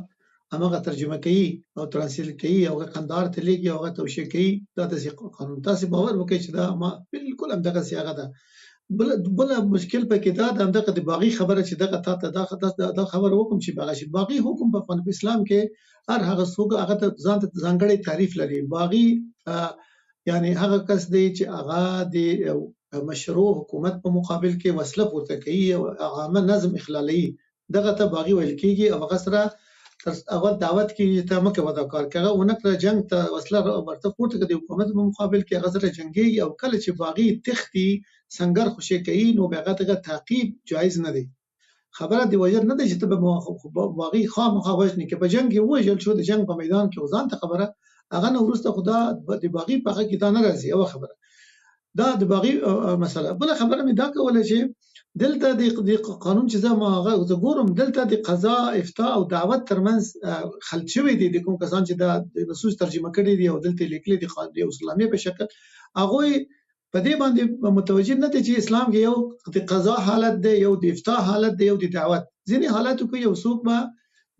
هماغه ترجمه کوي او ترانسلیټ کوي او هغه قندهار ته لیږي او هغه توشیح کوي. دا داسې قانون. تاسو باور وکړئ چې دا ما بالکل همدغسې هغه ده. بل مشکل پکې دا د همدغه د باغي خبره چې دغه تا ته دا خبره وکړم چې باغي شي. باغي حکم په اسلام کې هر هغه څوک هغه ته ځانګړی تعریف لري. باغي یعنی هغه کس دی چې هغه د مشروع حکومت په مقابل کې وسله پورته کوي او عامه نظم اخلالوي، دغه ته باغي ویل کېږي. او هغه سره هغه دعوت کوي ته مه کوه دا کار، که هغه ونه کړه جنګ ته وسله ورته پورته کړي د حکومت په مقابل کې هغه سره جنګېږي. او کله چې باغي تښتي سنگر خوشي کوي نو بیا هغه تعقیب جایز نه دی. خبره دی وجر نه دی چې ته باغي خامخا وژنې، که په جنګ کې وژل شو د جنګ په میدان کې ځان ته خبره هغه نه وروسته خو دا د باغي په هغه کې دا نه راځي. یوه خبره دا د باغي مسله. بله خبره مې دا کوله چې دلته د قانون چې زه ګورم دلته د قضا، افتاء او دعوت ترمنځ خلط شوي دي. د کوم کسان چې دا د نصوص ترجمه کړي دي او دلته لیکلي دي د اسلامي په شکل، هغوی په دې باندې متوجه نه دي چې اسلام کې یو د قضا حالت دی، یو د افتاء حالت دی، یو د دعوت. ځینې حالاتو کې یو څوک به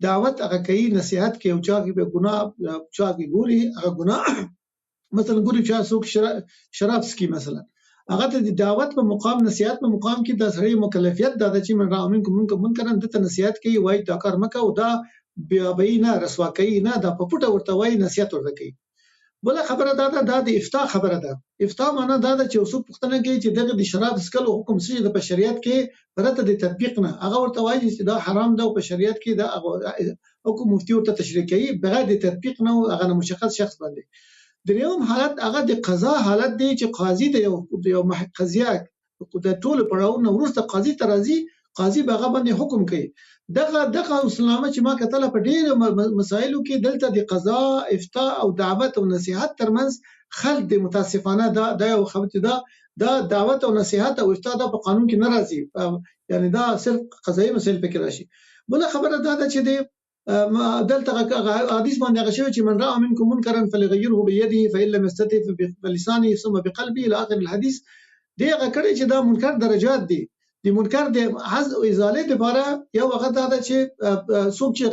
دعوت هغه کوي، نصیحت کوي، او چا کې به ګناه چا کې ګوري هغه ګناه مثلا ګوري چا څوک شراب څکي مثلا، هغه ته د دعوت په مقام، نصیحت په مقام کې د سړي مکلفیت دا ده چې من رأى منکم منکرا دته نصیحت کوي، وایي دا کار مه کوه، دا بیابهي نه، رسوا کوي نه، دا په پټه ورته وایي، نصیحت ورته کوي. بله خبره دا ده، دا د افتاء خبره ده. افتاء معنا دا ده چې یو څوک پوښتنه کوي چې دغه د شراب څښلو حکم څه دی په شریعت کې پرته د تطبیق نه، هغه ورته وایي چې دا حرام ده او په شریعت کې دا حکم مفتي ورته تشریح کوي بغیر د تطبیق نه هغه مشخص شخص باندې. درېیم حالت هغه د قضا حالت دی چې قاضي د یو قضیه د ټولو پړاوونو وروسته قاضي ته راځي، قاضي به هغه باندې حکم کوي. دغه اصولنامه چې ما کتله په ډېرو مسایلو کې دلته د قضا، افتاء او دعوت او نصیحت ترمنځ خلط دی. متاسفانه دا یو خبره دا دعوت او نصیحت او افتاء دا په قانون کې نه راځي، یعنی دا صرف قضایي مسایل پکې راشي. بله خبره دا ده چې دلته حدیث باندې هغه شوی چې من رأى منکم منکرا فليغيره بيده فإن لم يستطع فبلسانه ثم بقلبه إلى آخر الحديث. دی هغه کړي چې دا منکر درجات دي. د منکر د حذف او ازاله لپاره یو وخت دا چې څوک چې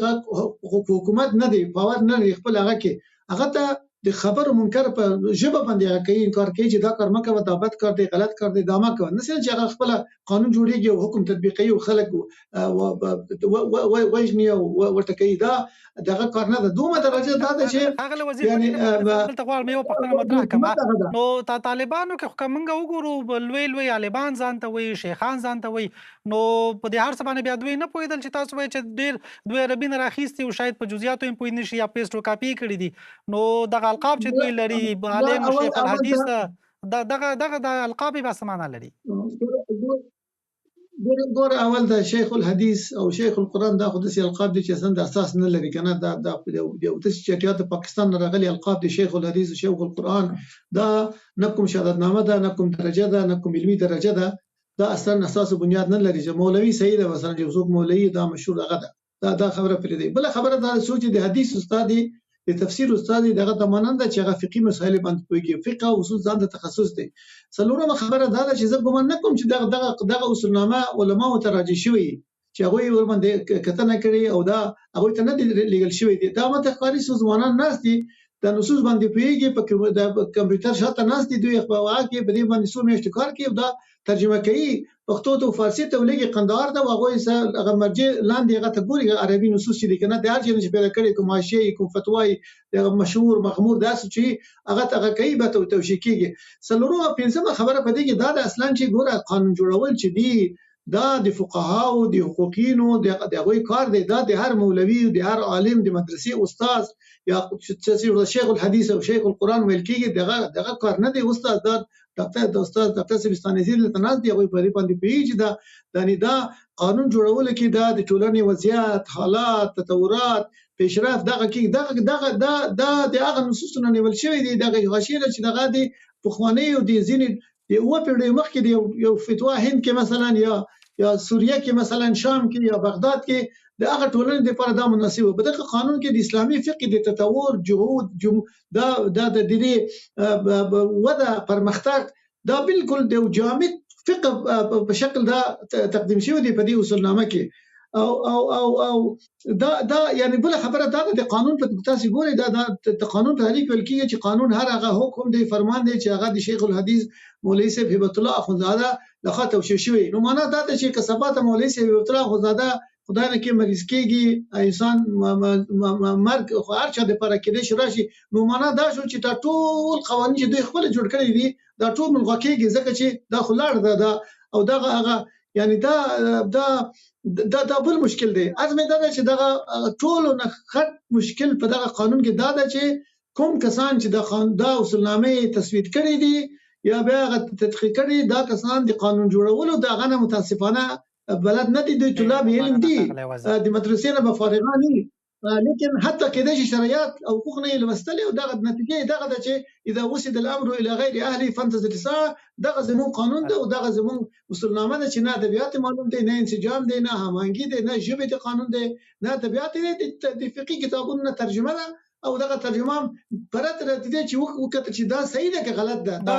حکومت نه دی، باور نه لري خپل هغه کې، هغه ته د خبرو منکر په ژبه باندې هغه کوي انکار کوي چې دا کار مه کوه، دا بد کار دی، غلط کار دی، دا مه کوه. نه چې هغه خپله قانون جوړېږي او حکم تطبیقوي او خلک وژني او ورته کوي. دا دغه کار نه ده. دومره درجه دا ده چې ښاغلی وزیر یعنې دلته غواړم یوه پوښتنه مطرح کړم. نو طالبانو کې خو که موږ وګورو لوی لوی عالمان ځان ته وایي، شیخان ځان ته وایي، نو په دې هر څه باندې بیا دوی نه پوهېدل چې تاسو وایئ چې ډېر دوی عربي نه راخیستي او شاید په جزئیاتو یې پوه نه شي یا پیسټ و کاپي کړي دي. نو دغه القاب چې دوی لري، عالم، شیخ الحدیث، دغه د القاب یې بیا څه معنا لري؟ ګوره اول د شیخ الحدیث او شیخ القرآن دا خو داسې القاب دي چې اصلا د اساس نه لري که نه. دا یو داسې چټیات د پاکستان نه راغلي القاب دي، شیخ الحدیث او شیخ القرآن. دا نه کوم شهادتنامه ده، نه کوم درجه ده، نه کوم علمي درجه ده. دا اصلا اساس او بنیاد نه لري. چې مولوي صحیح ده، مثلا چې څوک مولوي دا مشهور هغه ده. دا خبره پرېږدئ. بله خبره دا څوک چې د حدیث استاد دی، د تفسیر استاد دی، دغه ته مانند ده چې هغه فقهي مسایل باندې پوهېږي. فقه او اصول ځان د تخصص دی. څلورمه خبره دا ده چې زه ګمان نه کوم چې دغه اصولنامه علماو ته راجع شوې چې هغوی ورباندې کتنه کړې او دا هغوی ته نه دي لیږل شوی دي. دا ماته ښکاري څو ځوانان ناست دي د نصوص باندې پوهېږي، په کمپیوټر شاته ناست دي، دوی په هغه کې په دې باندې څو میاشتې کار کوي او دا ترجمه کوي پښتو ته او فارسي ته ولېږي قندهار ته، او هغوی هغه مرجع لاندې هغه ته ګوري عربي نصوص چې دي که نه، د هر شي نه چې پیدا کړي، کوم حاشیه یې، کوم فتوا یې، دغه مشهور مغمور داسې چې هغه کوي به توشیح کېږي. څلورمه پنځمه خبره په دې کې دا ده اصلا چې ګوره قانون جوړول چې دي دا د فقهاو، د حقوقینو د هغوی کار دی. دا د هر مولوي، د هر عالم، د مدرسې استاد یا شیخ الحدیث او شیخ القرآن ویل کېږي، دغه کار نه دی. استاد دا استاد ډاکټر سبستاني زیر ته ناست دی، هغوی په دې باندې پوهېږي چې دا قانون جوړولو کې دا د ټولنې وضعیت، حالات، تطورات، پیشرفت دغه کې دا د هغه نصوصو نه نیول شوی دی. دغه حاشیه ده چې دغه د پخوانیو د ځینې د اووه پېړیو مخکې د یو فتوا هند کې مثلا یا سوریه کې مثلا، شام کې یا بغداد کې د هغه ټولنې لپاره دا مناسب و. په دغه قانون کې د اسلامي فقه د تطور جهود دا د دې وده پرمختګ دا بالکل د جامد فقه په شکل دا تقدیم شوی دی په دې اصولنامه کې. او دا یعنی بل خبره دا د قانون په تاسو ګورئ، دا د قانون تعریف ویل کېږي چې قانون هر هغه حکم دی، فرمان دی چې هغه د شیخ الحدیث مولوي صاحب هبت الله اخوندزاده لخوا توشیح شوی. نو معنا دا ده چې که سبا ته مولوي صاحب هبت الله اخوندزاده خدای نه کې مریض کېږي، انسان مرګ هر چا دپاره کېدای شي راشي، نو معنا دا شو چې دا ټول قوانین چې دوی خپله جوړ کړي دي دا ټول ملغا کېږي، ځکه چې دا خو لاړ ده او دغه هغه یعنی دا بل مشکل دی. ازمه دا ده چې دغه ټولو نه خټ مشکل په دغه قانون کې دا ده چې کوم کسان چې دا اصولنامې تصویب کړي دي یا بیا هغه تدقیق کړي، دا کسان د قانون جوړولو دغه نه متاسفانه بلد نه دي، دوی طلاب علم دي، د مدرسې نه به فارغان دي، لیکن حتی کېدای شي شرایط او حقوق نه یې لوستلي او دغه نتیجه یې دغه ده چې اذا وسد الامر الى غیر اهله فانتظر الساعه. دغه زموږ قانون ده او دغه زموږ اصولنامه ده چې نه ادبیات معلوم دی، نه انسجام دی، نه هماهنګي دی، نه ژبې د قانون دی، نه ادبیات دی، د فقهي کتابونو نه ترجمه ده او دغه ترجمه پرته راځي چې وکړه چې دا صحیح ده که غلط ده، دا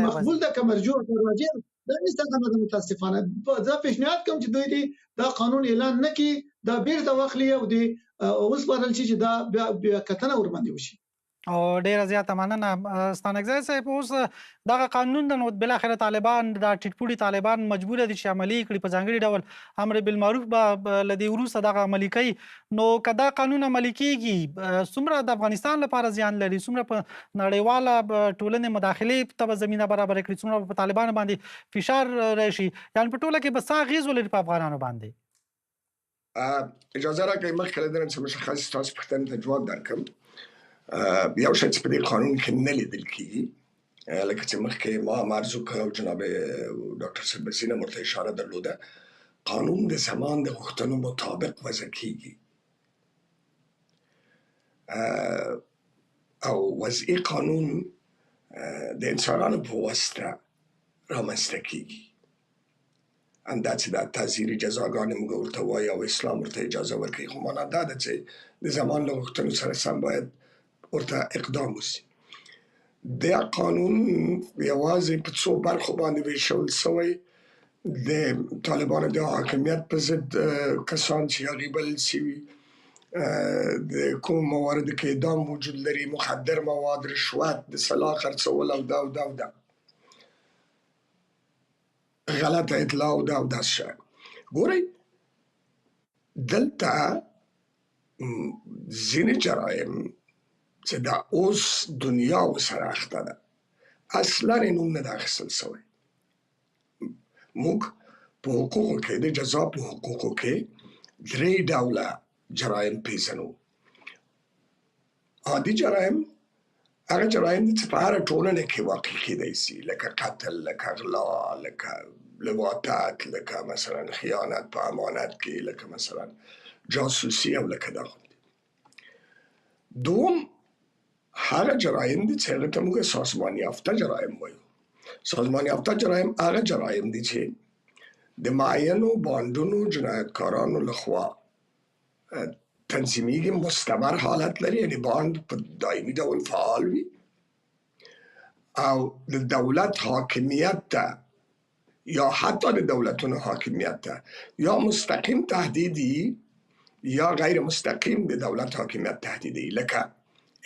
مقبول ده که مرجوع ده راجع دا نشته. متاسفانه زه پیشنهاد کوم چې دوی دې دا قانون اعلان نه کړي، دا بیرته واخلي او دې وسپارل شي چې دا بیا کتنه ورباندې وشي. او ډیره زیاته مننه ستانکزی صاحب. اوس دغه قانون د نو بالاخره طالبان دا ټیټپوړي طالبان مجبور دي چې عملي کړي په ځانګړي ډول امر بالمعروف به لدی وروسته دغه عملي کوي. نو که دا قانون عملي کیږي څومره د افغانستان لپاره زیان لري، څومره په نړیواله ټولنې مداخلې ته به زمینه برابر کړي، څومره په طالبانو باندې فشار راشي، یعنې په ټوله کې به څه اغېز ولري په افغانانو باندې؟ اجازه راکړئ مخکې له دې نه چې مشخص ستاسو پوښتنې ته جواب درکړم. یو شی چې په دې قانون کې نه لیدل کېږي، لکه چې مخکې ما عرض وکړ او جناب ډاکټر صاحب بسین هم ورته اشاره درلوده، قانون د زمان د غوښتنو مطابق وضع کېږي او وضعي قانون د انسانانو په واسطه رامنځته کېږي. همدا چې دا تعزیري جزاګانې موږ ورته وایو او اسلام ورته اجازه ورکوي، خو معنا دا ده چې د زمان له غوښتنو سره سم باید ورته اقدام وشي. دا قانون یوازې په څو برخو باندې ویشل شوی، د طالبانو د حاکمیت په ضد کسان چې هغوی بلل شوي، د کوم موارد کې اعدام وجود لري، مخدر مواد، رشوت، د سلاح خرڅول او دا غلطه اطلاع او دا شی. ګورئ دلته ځینې جرایم چې دا اوس دنیا ورسره اخته ده اصلا یې نوم نه ده اخیستل سوی. موږ په حقوقو کې د جزا په حقوقو کې 3 ډوله جرایم پیژنو. عادي جرایم هغه جرایم دي چې په هره ټولنه کې واقع کیدای شي، لکه قتل، لکه غلا، لکه لواطت، لکه مثلا خیانت په امانت کې، لکه مثلا جاسوسي او لکه دا غوندې. دوم هغه جرایم دي چې هغه ته موږ سازمان یافته جرایم وایو. سازمان یافته جرایم هغه جرایم دي چې د معینو باندونو جنایتکارانو لخوا تنظیمیږي، مستمر حالت لري، یعنې باند په دایمي ډول فعال وي او د دولت حاکمیت ته یا حتی د دولتونو حاکمیت ته یا مستقیم تهدیدي یا غیر مستقیم د دولت حاکمیت تهدیدي، لکه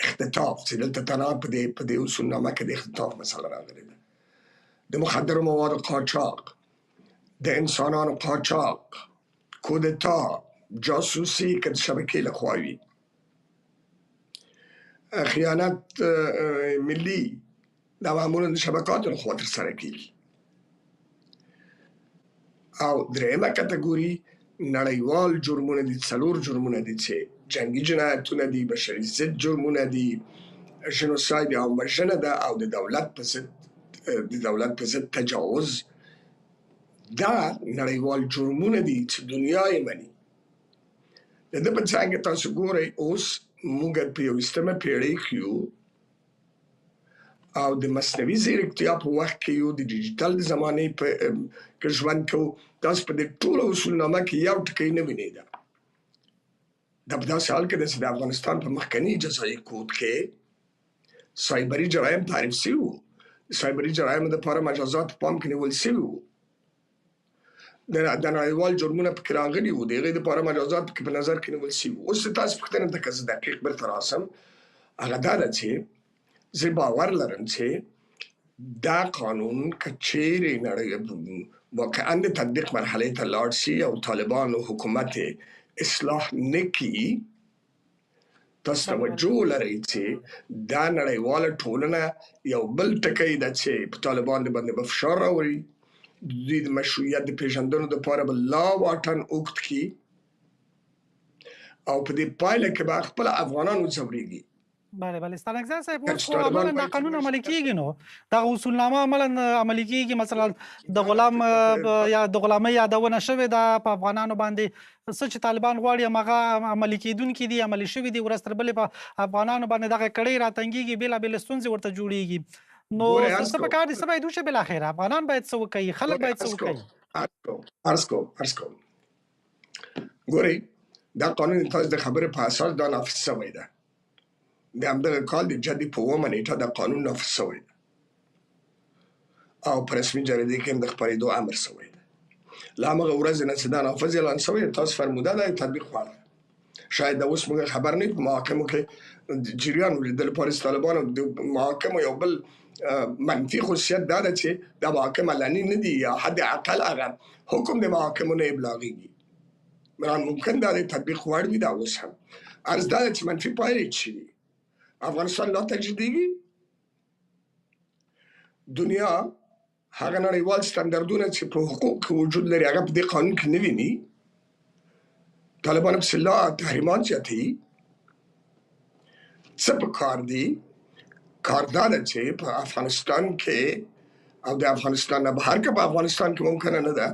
اختطاف چې دلته تنها په دې اصولنامه کې د اختطاف مسله راغلې ده، د مخدرو موادو قاچاق، د انسانانو قاچاق، کودتا، جاسوسي که د شبکې لخوا وي، خیانت ملي دا معمولا د شبکاتو لخوا ترسره کیږي. او درېیمه کټګوري نړیوال جرمونه دي، 4 جرمونه دي چې جنګي جنایتونه دي، بشري ضد جرمونه دي، ژنوساید یا وژنه ده او د دولت په ضد تجاوز. دا نړیوال جرمونه دي چې دنیا یې مني. د ده په څانګه تاسو ګورئ اوس موږ په 21مه پېړۍ کې یو او د مصنوعي ځیرکتیا په وخت کې یو، د ډیجیټل زمانې په کې ژوند کوو. تاسو په دې ټوله اصولنامه کې یو ټکی نه وینئ. دا په داسې حال کې ده چې د افغانستان په مخکني جزایي کود کې سایبري جرایم تعریف شوي وو. د سایبري جرایمو دپاره مجازات په پام کې نیول شوي وو. د نړیوال جرمونه پکې راغلي وو، د هغې دپاره مجازات پکې په نظر کې نیول شوي وو. اوس چې تاسو پوښتنه ته که زه دقیق بېرته راسم، هغه دا ده چې زه باور لرم چې دا قانون که چیرې واقعا د تطبیق مرحلې ته لاړ شي او طالبانو حکومت اصلاح نه کړي، تاسو توجه ولرئ چې دا نړیواله ټولنه یو بل ټکی ده چې په طالبانو باندې به فشار راوړي، د دوی د مشروعیت د پېژندنو دپاره به لا واټن اوږد کړي او په دې پایله کې به خپله افغانان وځورېږي. بله ستانکزی صاحب، اوس خو عملا دا قانون عملي کیږي، نو دغه اصولنامه عملا عملي کیږي. مثلا د غلام یا د غلامۍ یادونه شوې ده په افغانانو باندې. څه چې طالبان غواړي هماغه عملي کیدونکي دي، عملي شوي دي. ورځ تر بلې په افغانانو باندې دغه کړۍ راتنګېږي، بېلابېلې ستونزې ورته جوړېږي. نو څه پکار دي، څه باید وشي بالاخره؟ افغانان باید څه وکړي، خلک باید څه وکړي؟ عرض کوم ګورئ، دا قانون تاسو د خبرې په اساس دا نافذ شوی ده. د همدغه کال د جدي په 9مه نېټه دا قانون نافذ شوی ده او په رسمي جریدې کې هم د خپرېدو امر شوی ده. له همغه ورځې نه چې دا نافذ اعلان شوی، تاسو فرموده ده تطبیق غواړي. شاید دا اوس موږ خبر نه یو، په محاکمو کې جریان ولیدل. پاریس طالبانو د محاکمو یو بل منفي خصوصیت دا ده چې دا محاکم علني نه دي، یا حد اقل هغه حکم د محاکمو نه ابلاغېږي. ممکن دا د تطبیق وړ وي. دا اوس هم عرض دا ده چې منفي پایلې شي. افغانستان لا تجدیدېږي. دنیا هغه نړیوال سټنډردونه چې په حقوق کې وجود لري هغه په دې قانون کې نه ویني. طالبان پسې لا تحریمات زیاتوي. څه په کار دي؟ کار دا ده چې په افغانستان کې او د افغانستان نه بهر که په افغانستان کې ممکنه نه ده،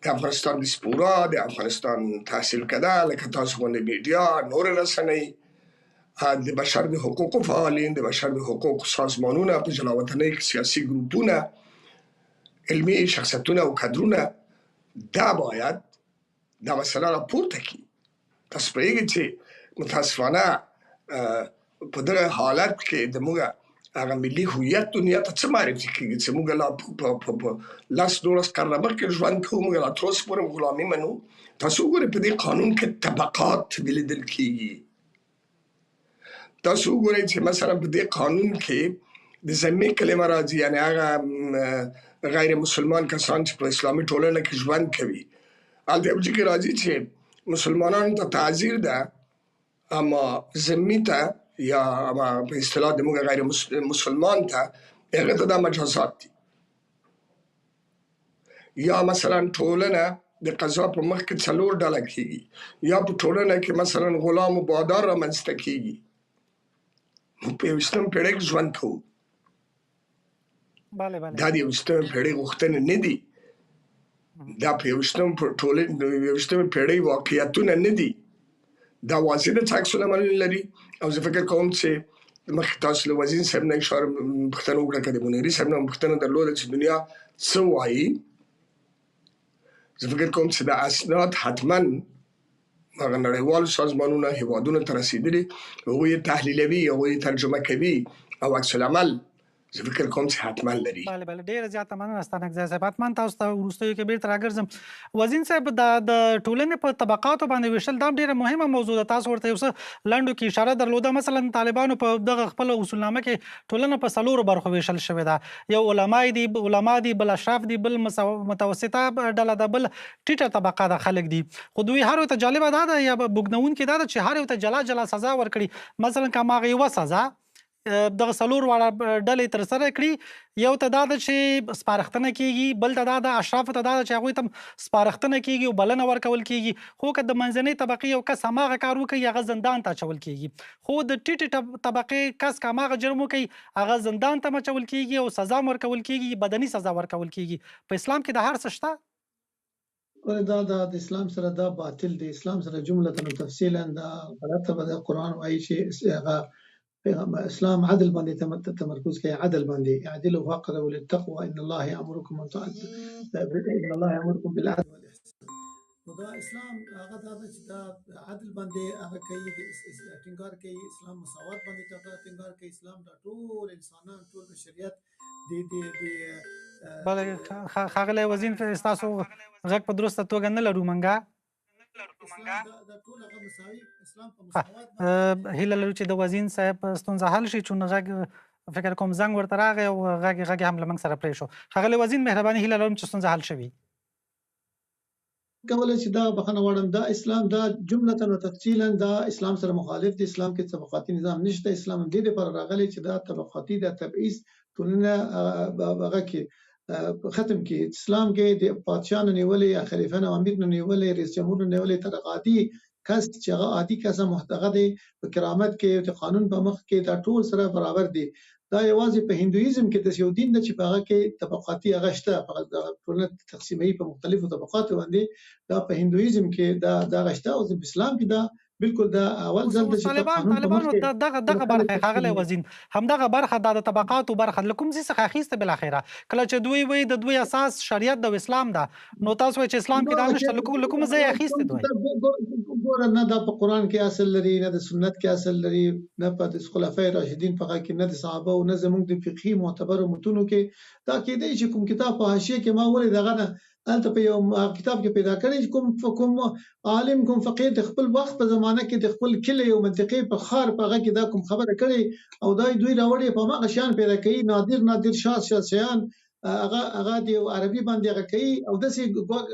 د افغانستان دیسپورا، د افغانستان تحصیل کده، لکه تاسو غوندې میډیا، نور رسنۍ، د بشر د حقوقو فعالین، د بشر د حقوقو سازمانونه، په جلاوطنۍ کې سیاسي ګروپونه، علمي شخصیتونه او کدرونه، دا باید دا مسله راپورته کړي. تاسو پوهېږئ چې متاسفانه په دغه حالت کې زموږ هغه ملي هویت دنیا ته څه معرفي کیږي چې موږ لا په لاس 12 کال مخکې ژوند کوو، موږ لا تر اوسه پورې غلامي منو. تاسو وګورئ په دې قانون کې طبقات ولیدل کیږي. تاسو وګورئ چې مثلا په دې قانون کې د ذمي کلمه راځي، یعنی هغه غیر مسلمان کسان چې په اسلامي ټولنه کې ژوند کوي، هلته یو ځای کې راځي چې مسلمانانو ته تعذیر ده، اما ذمي ته یا اما په اصطلاح د موږ غیر مسلمان ته هغه ته دا مجازات دي. یا مثلا ټولنه د قضا په مخ کې 4 ډله کیږي، یا په ټولنه کې مثلا غلام و بادار رامنځته کیږي. موږ په 21 پیړۍ کې ژوند کوو. دا د 21 پیړۍ غوښتنې نه دي، دا په 21 پیړۍ واقعیتونه نه دي. دا واضح د عکس العمل لري. او زه فکر کوم چې مخکې تاسو له وزیر صاحب نه اشاره پوښتنه وکړه، که د منیري صاحب نه پوښتنه درلوده چې دنیا څه وایي. زه فکر کوم چې دا اسناد حتما هغه نړیوالو سازمانونو هیوادونو ته رسېدلي، هغوی یې تحلیلوي، هغوی یې ترجمه کوي او عکس العمل زه فکر کوم چې حتما لري. بله ډېره زیاته مننه ستانکزی صاحب. حتما تاسو ته وروستیو کې بیرته راګرځم. وزیر صاحب د ټولنې په طبقاتو باندې ویشل دا ډېره مهمه موضوع ده. تاسو ورته یو څه لنډو کې اشاره درلوده. مثلا طالبانو په دغه خپل اصولنامه کې ټولنه په 4 برخو ویشل شوې ده. یو علما دي، بل اشراف دي، بل متوسطه ډله ده، بل ټیټه طبقه ده خلک دي. خو دوی هر یو ته جالبه دا ده یا بوږنونکې دا ده چې هر یو ته جلا جلا سزا ورکړي. مثلا که هماغه یوه سزا دغه 4 واړه ډلې تر سره کړي، یو ته دا ده چې سپارښتنه کیږي، بل ته دا ده اشرافو ته دا ده چې هغوی ته سپارښتنه کیږي او بلنه ورکول کیږي. خو که د منځنۍ طبقې یو کس هماغه کار وکړي هغه زندان ته اچول کیږي. خو د ټیټې طبقې کس که هماغه جرم وکړي هغه زندان ته اچول کیږي او سزا ورکول کیږي، بدني سزا ورکول کیږي. په اسلام کې د هر څه شته. دا د اسلام سره دا باطل دی. اسلام سره جملة و تفصیلا دا غلطه به د قرآن وایي چې هغه اسلام عدل باندې تمرکز کوي، عدل باندې اعدلوا واقربوا للتقوى ان الله يأمركم بالعدل والاحسان. نو دا اسلام هغه دا چې دا عدل باندې هغه کوي، ټینګار کوي، اسلام مساوات باندې ټینګار کوي. اسلام دا ټول انسانان، ټول بشریت بله ښاغلی وزیر ستاسو غږ په درسته توګه نه لرو منګه. هیله لرو چې د وزیر صاحب ستونزه حل شي، چون غږ فکر کوم زنګ ورته راغی او غږ هم له موږ سره پرې شو. ښاغلی وزیر مهرباني هیله لرم چې ستونزه حل شوي. کولی چې دا بخښنه غواړم، دا اسلام دا جملة و تفصیلا دا اسلام سره مخالف دی. اسلام کې طبقاتي نظام نشته. اسلام هم دې لپاره راغلی چې دا طبقاتي دا تبعیض ټولنه هغه کې ختم کی. اسلام کې د پادشاه نه نیولې یا خلیفه نه امیر نه نیولې رئیس جمهور نه نیولې تر عادي کس چې هغه عادي کس محتغه دی په کرامت کې د قانون په مخ کې دا ټول سره برابر دي. دا یوازې په هندویزم کې د یو دین د چې په هغه کې طبقاتي هغه شته، په ټولنه تقسیمي په مختلفو طبقاتو باندې. دا په هندویزم کې دا غشته او په اسلام کې دا بالکل دا اول ځل د طالبانو دغه برخه ښاغلی وزیر همدغه برخه د طبقاتو برخه له کوم ځای څخه اخیسته بالاخره کله چې دوی وایي د دوی اساس شریعت د اسلام ده، نو تاسو وایئ چې اسلام کې دا نشته، له کوم ځای اخیسته دوی؟ ګوره نه دا په قرآن کې اصل لري، نه د سنت کې اصل لري، نه په خلفای راشدین په هغه کې، نه د صحابه او نه زموږ د فقهي معتبرو متونو کې. دا کېدای چې کوم کتاب په حاشیه کې ما ولې دغه نه هلته په یو کتاب کې پیدا کړی، کوم عالم کوم فقيه د خپل وخت په زمانه کې د خپل کلی او منطقې په خار په هغه کې دا کوم خبره کړي او دوی راوړي په هغه شیان پیدا کوي، نادر شیان هغه د عربي باندې هغه کوي او داسې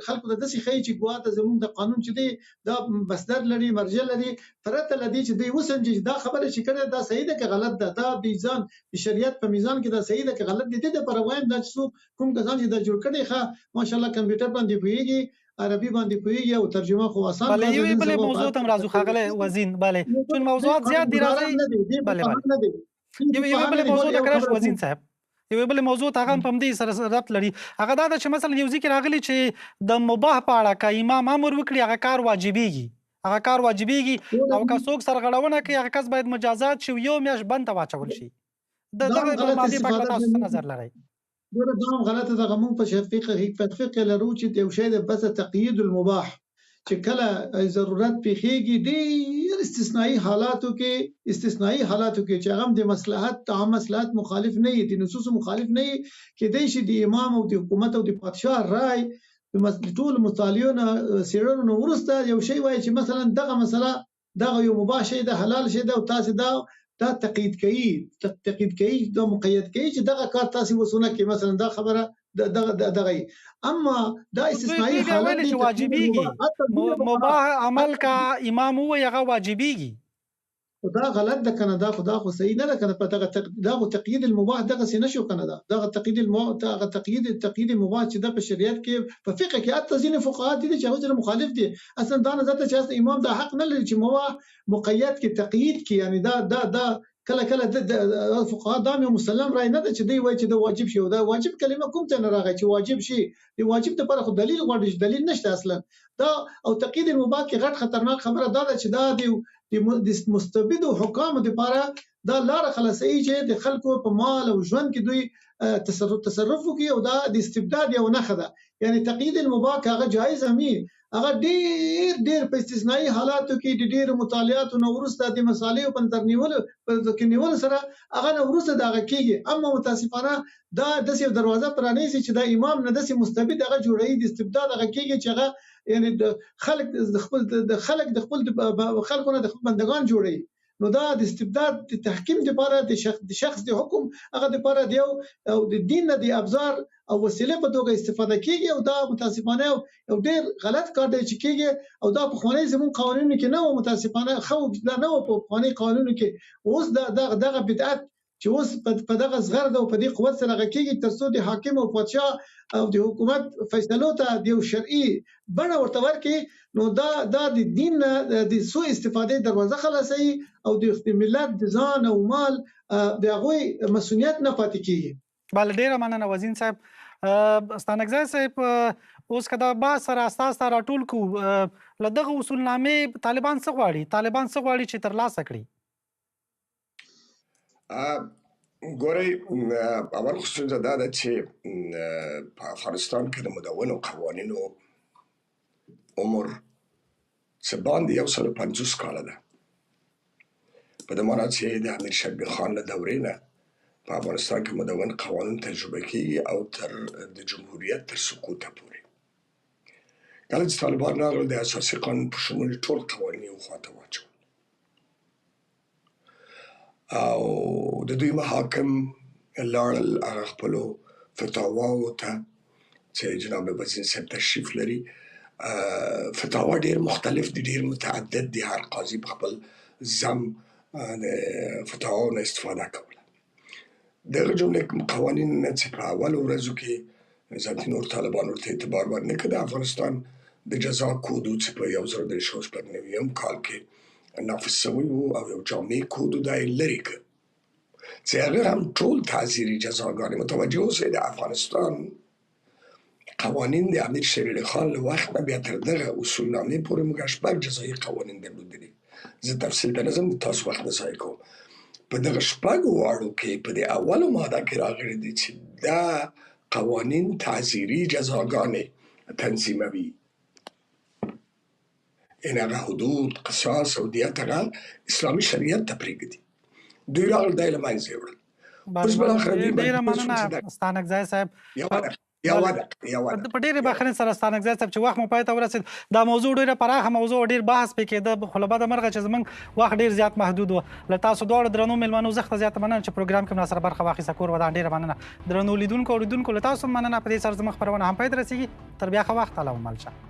خلکو ته داسې ښیي چې ګواه ته زموږ د قانون چې دی دا مصدر لري، مرجع لري، پرته له دې چې دوی وسنجي چې دا خبره چې کړې دا صحیح ده که غلط ده، دا د میزان د شریعت په میزان کې دا صحیح ده که غلط دي. دې دپاره وایم دا چې څوک کوم کسان چې دا جوړ کړي ښه ماشاءالله کمپیوټر باندې پوهېږي، عربي باندې پوهېږي او ترجمه خو آسان بله یوې بلې موضوع ته هم راځو ښاغلی وزیر. بله چون موضوعات زیات دي راځئ بله یوې بلې موضوع ته که راشو وزیر صاحب، یوې بلې موضوع ته هغه هم په همدې سره ربط لري. هغه دا ده چې مثلا یو ځای کې راغلي چې د مباح په اړه که امام امر وکړي هغه کار واجبېږي او که څوک سرغړونه کوي هغه کس باید مجازات شي، 1 میاشت بند ته واچول شي. د دغه مادې په اړه تاسو څه نظر لرئ؟ ګوره دا هم غلطه ده. موږ په فقه لرو چې یو شی د بس تقیید المباح چې کله ضرورت پیښیږي ډېر استثنایی حالاتو کې چې هغه د مصلحت عام مصلحت مخالف نه وي، د نصوصو مخالف نه وي، کېدای شي د امام او د حکومت او د پادشاه رای د ټول مطالعو نه څېړنو نه وروسته یو شی وایي چې مثلا دغه مسله دغه یو مباح شی ده، حلال شی ده او تاسو دا تقید کوي دا مقید کوي چې دغه کار تاسو وسونه کې مثلا دا خبره دغه اما دا استثنایی حالت چې واجبېږي مباح عمل کا امام وو هغه واجبېږي، دا غلط ده کنه، دا خو صحیح نه ده کنه. په دغه تقیید المباح دغه څه نشو کنه، دغه تقیید المباح چې د په شریعت کې په فقه کې حتی ځینې فقها دي چې هغه مخالف دي اصلا دا نظر ته چې امام دا حق نه لري چې مباح مقید کې تقیید کې، یعنی دا کله د فقها دا یو مسلم رای نه ده چې دی وایي چې دا واجب شي. دا واجب کلمه کوم ته نه راغی چې واجب شي، دی واجب ته پر خو دلیل غواړي، دلیل نشته اصلا. دا او تقیید المباح کې غټ خطرناک خبره دا ده چې دا د مستبد او حکام لپاره دا لار خلاصي چې د خلکو په مال او ژوند کې دوی تصرف کوي او دا د استبداد یو نښه ده. یعنی تقیید المباح هغه جایز همي هغه ډېر په استثنایی حالاتو کې د ډېر مطالعاتو نو ورسته د مسالې په نظر نیول سره هغه نو ورسته دغه کېږي. اما متاسفانه دا د څه دروازه پرانیزي چې دا امام نه د مستبد هغه جوړي د استبداد هغه کېږي چې هغه یعنی د خلک د خپل خلکو نه د خپل بندگان جوړي. نو دا د استبداد د تحکیم لپاره د شخص د حکم هغه لپاره دی او د دین نه د ابزار او وسیله په توګه استفاده کیږي او دا متاسفانه یو ډیر غلط کار دی چې کیږي او دا په خواني زمون قوانینو کې نه و، متاسفانه خو دا نه و په خواني قانونو کې. اوس دغه بدعت چې اوس په دغه زغرد او په دې قوت سره غکیږي ترڅو د حاکم او پادشاه او د حکومت فیصلو ته د یو شرعي بڼه ورته ورکړي، نو دا د دین د سوء استفاده دروازه خلاصي او د ملت د ځان او مال د هغه مسؤلیت نه پاتې کیږي. بل ډیره مننه وزین صاحب. ستانکزی صاحب اوس کدا با سره اساس راټول کو لدغه اصول نامې طالبان څه غواړي چې تر لاسه کړي؟ ګورئ اول خصوصا دا ده چې په افغانستان کې د مدونو قوانینو عمر څه باندې 150 کاله ده، په دې معنی چې د امیر شفیع خان له دورې نه په افغانستان کې مدون قوانین تجربه کیږي او تر د جمهوریت تر سقوطه پورې. کله چې طالبان راغلل د اساسي قانون په شمول ټول قوانین یې وخواته واچول او د دوی محاکم لاړل هغه خپلو فتاواو ته چې جناب وزیر صاحب تشریف لري. فتاوا ډېر مختلف دي، ډېر متعدد دي، هر قاضي په خپل زم د فتاواو نه استفاده کوله. دغه جملې قوانین چې په اولو ورځو کې ذاتي نور طالبان ورته اعتبار ورنه کړ، د افغانستان د جزا کودو چې په 1999 کال کې نافذ شوی و او یو جامع کود دا یې لرې کړ چې هغه هم ټول تعزیري جزاګانې. متوجه اوسئ د افغانستان قوانین د امیر شیر علي خان له وخت نه بیا تر دغه اصولنامې پورې موږ شپږ جزایي قوانین درلودلي. زه تفصیل ته نه ځم، تاسو وخت نه ضایع کوم. په دغه شپږو واړو کې په دې اولو ماده کې راغلي دي چې دا قوانین تعزیري جزاګانې تنظیموي، این هغه حدود، قصاص او دیت هغه اسلامي شریعت ته پرېږدي. دوی راغلل دا یې له منځه یوړل. اوس بالاخره دوی ډېره مننه ستانکزی صاحب. په ډېرې بخښنې سره ستانکزی صاحب چې وخت مو پای ته ورسېد. دا موضوع ډېره پراخه موضوع، ډېر بحث پې کېده، خو له بده مرغه چې زموږ وخت ډېر زیات محدود و. له تاسو دواړو درنو مېلمنو زه زیاته مننه چې پروګرام کې مو سره برخه واخیسته. کور ودان ډېره مننه. درنو لیدونکو او لیدونکو له تاسو مننه. په دې سره زموږ خپرونه هم پای ته رسېږي. تر بیا ښه وخت. الله مو مل شه.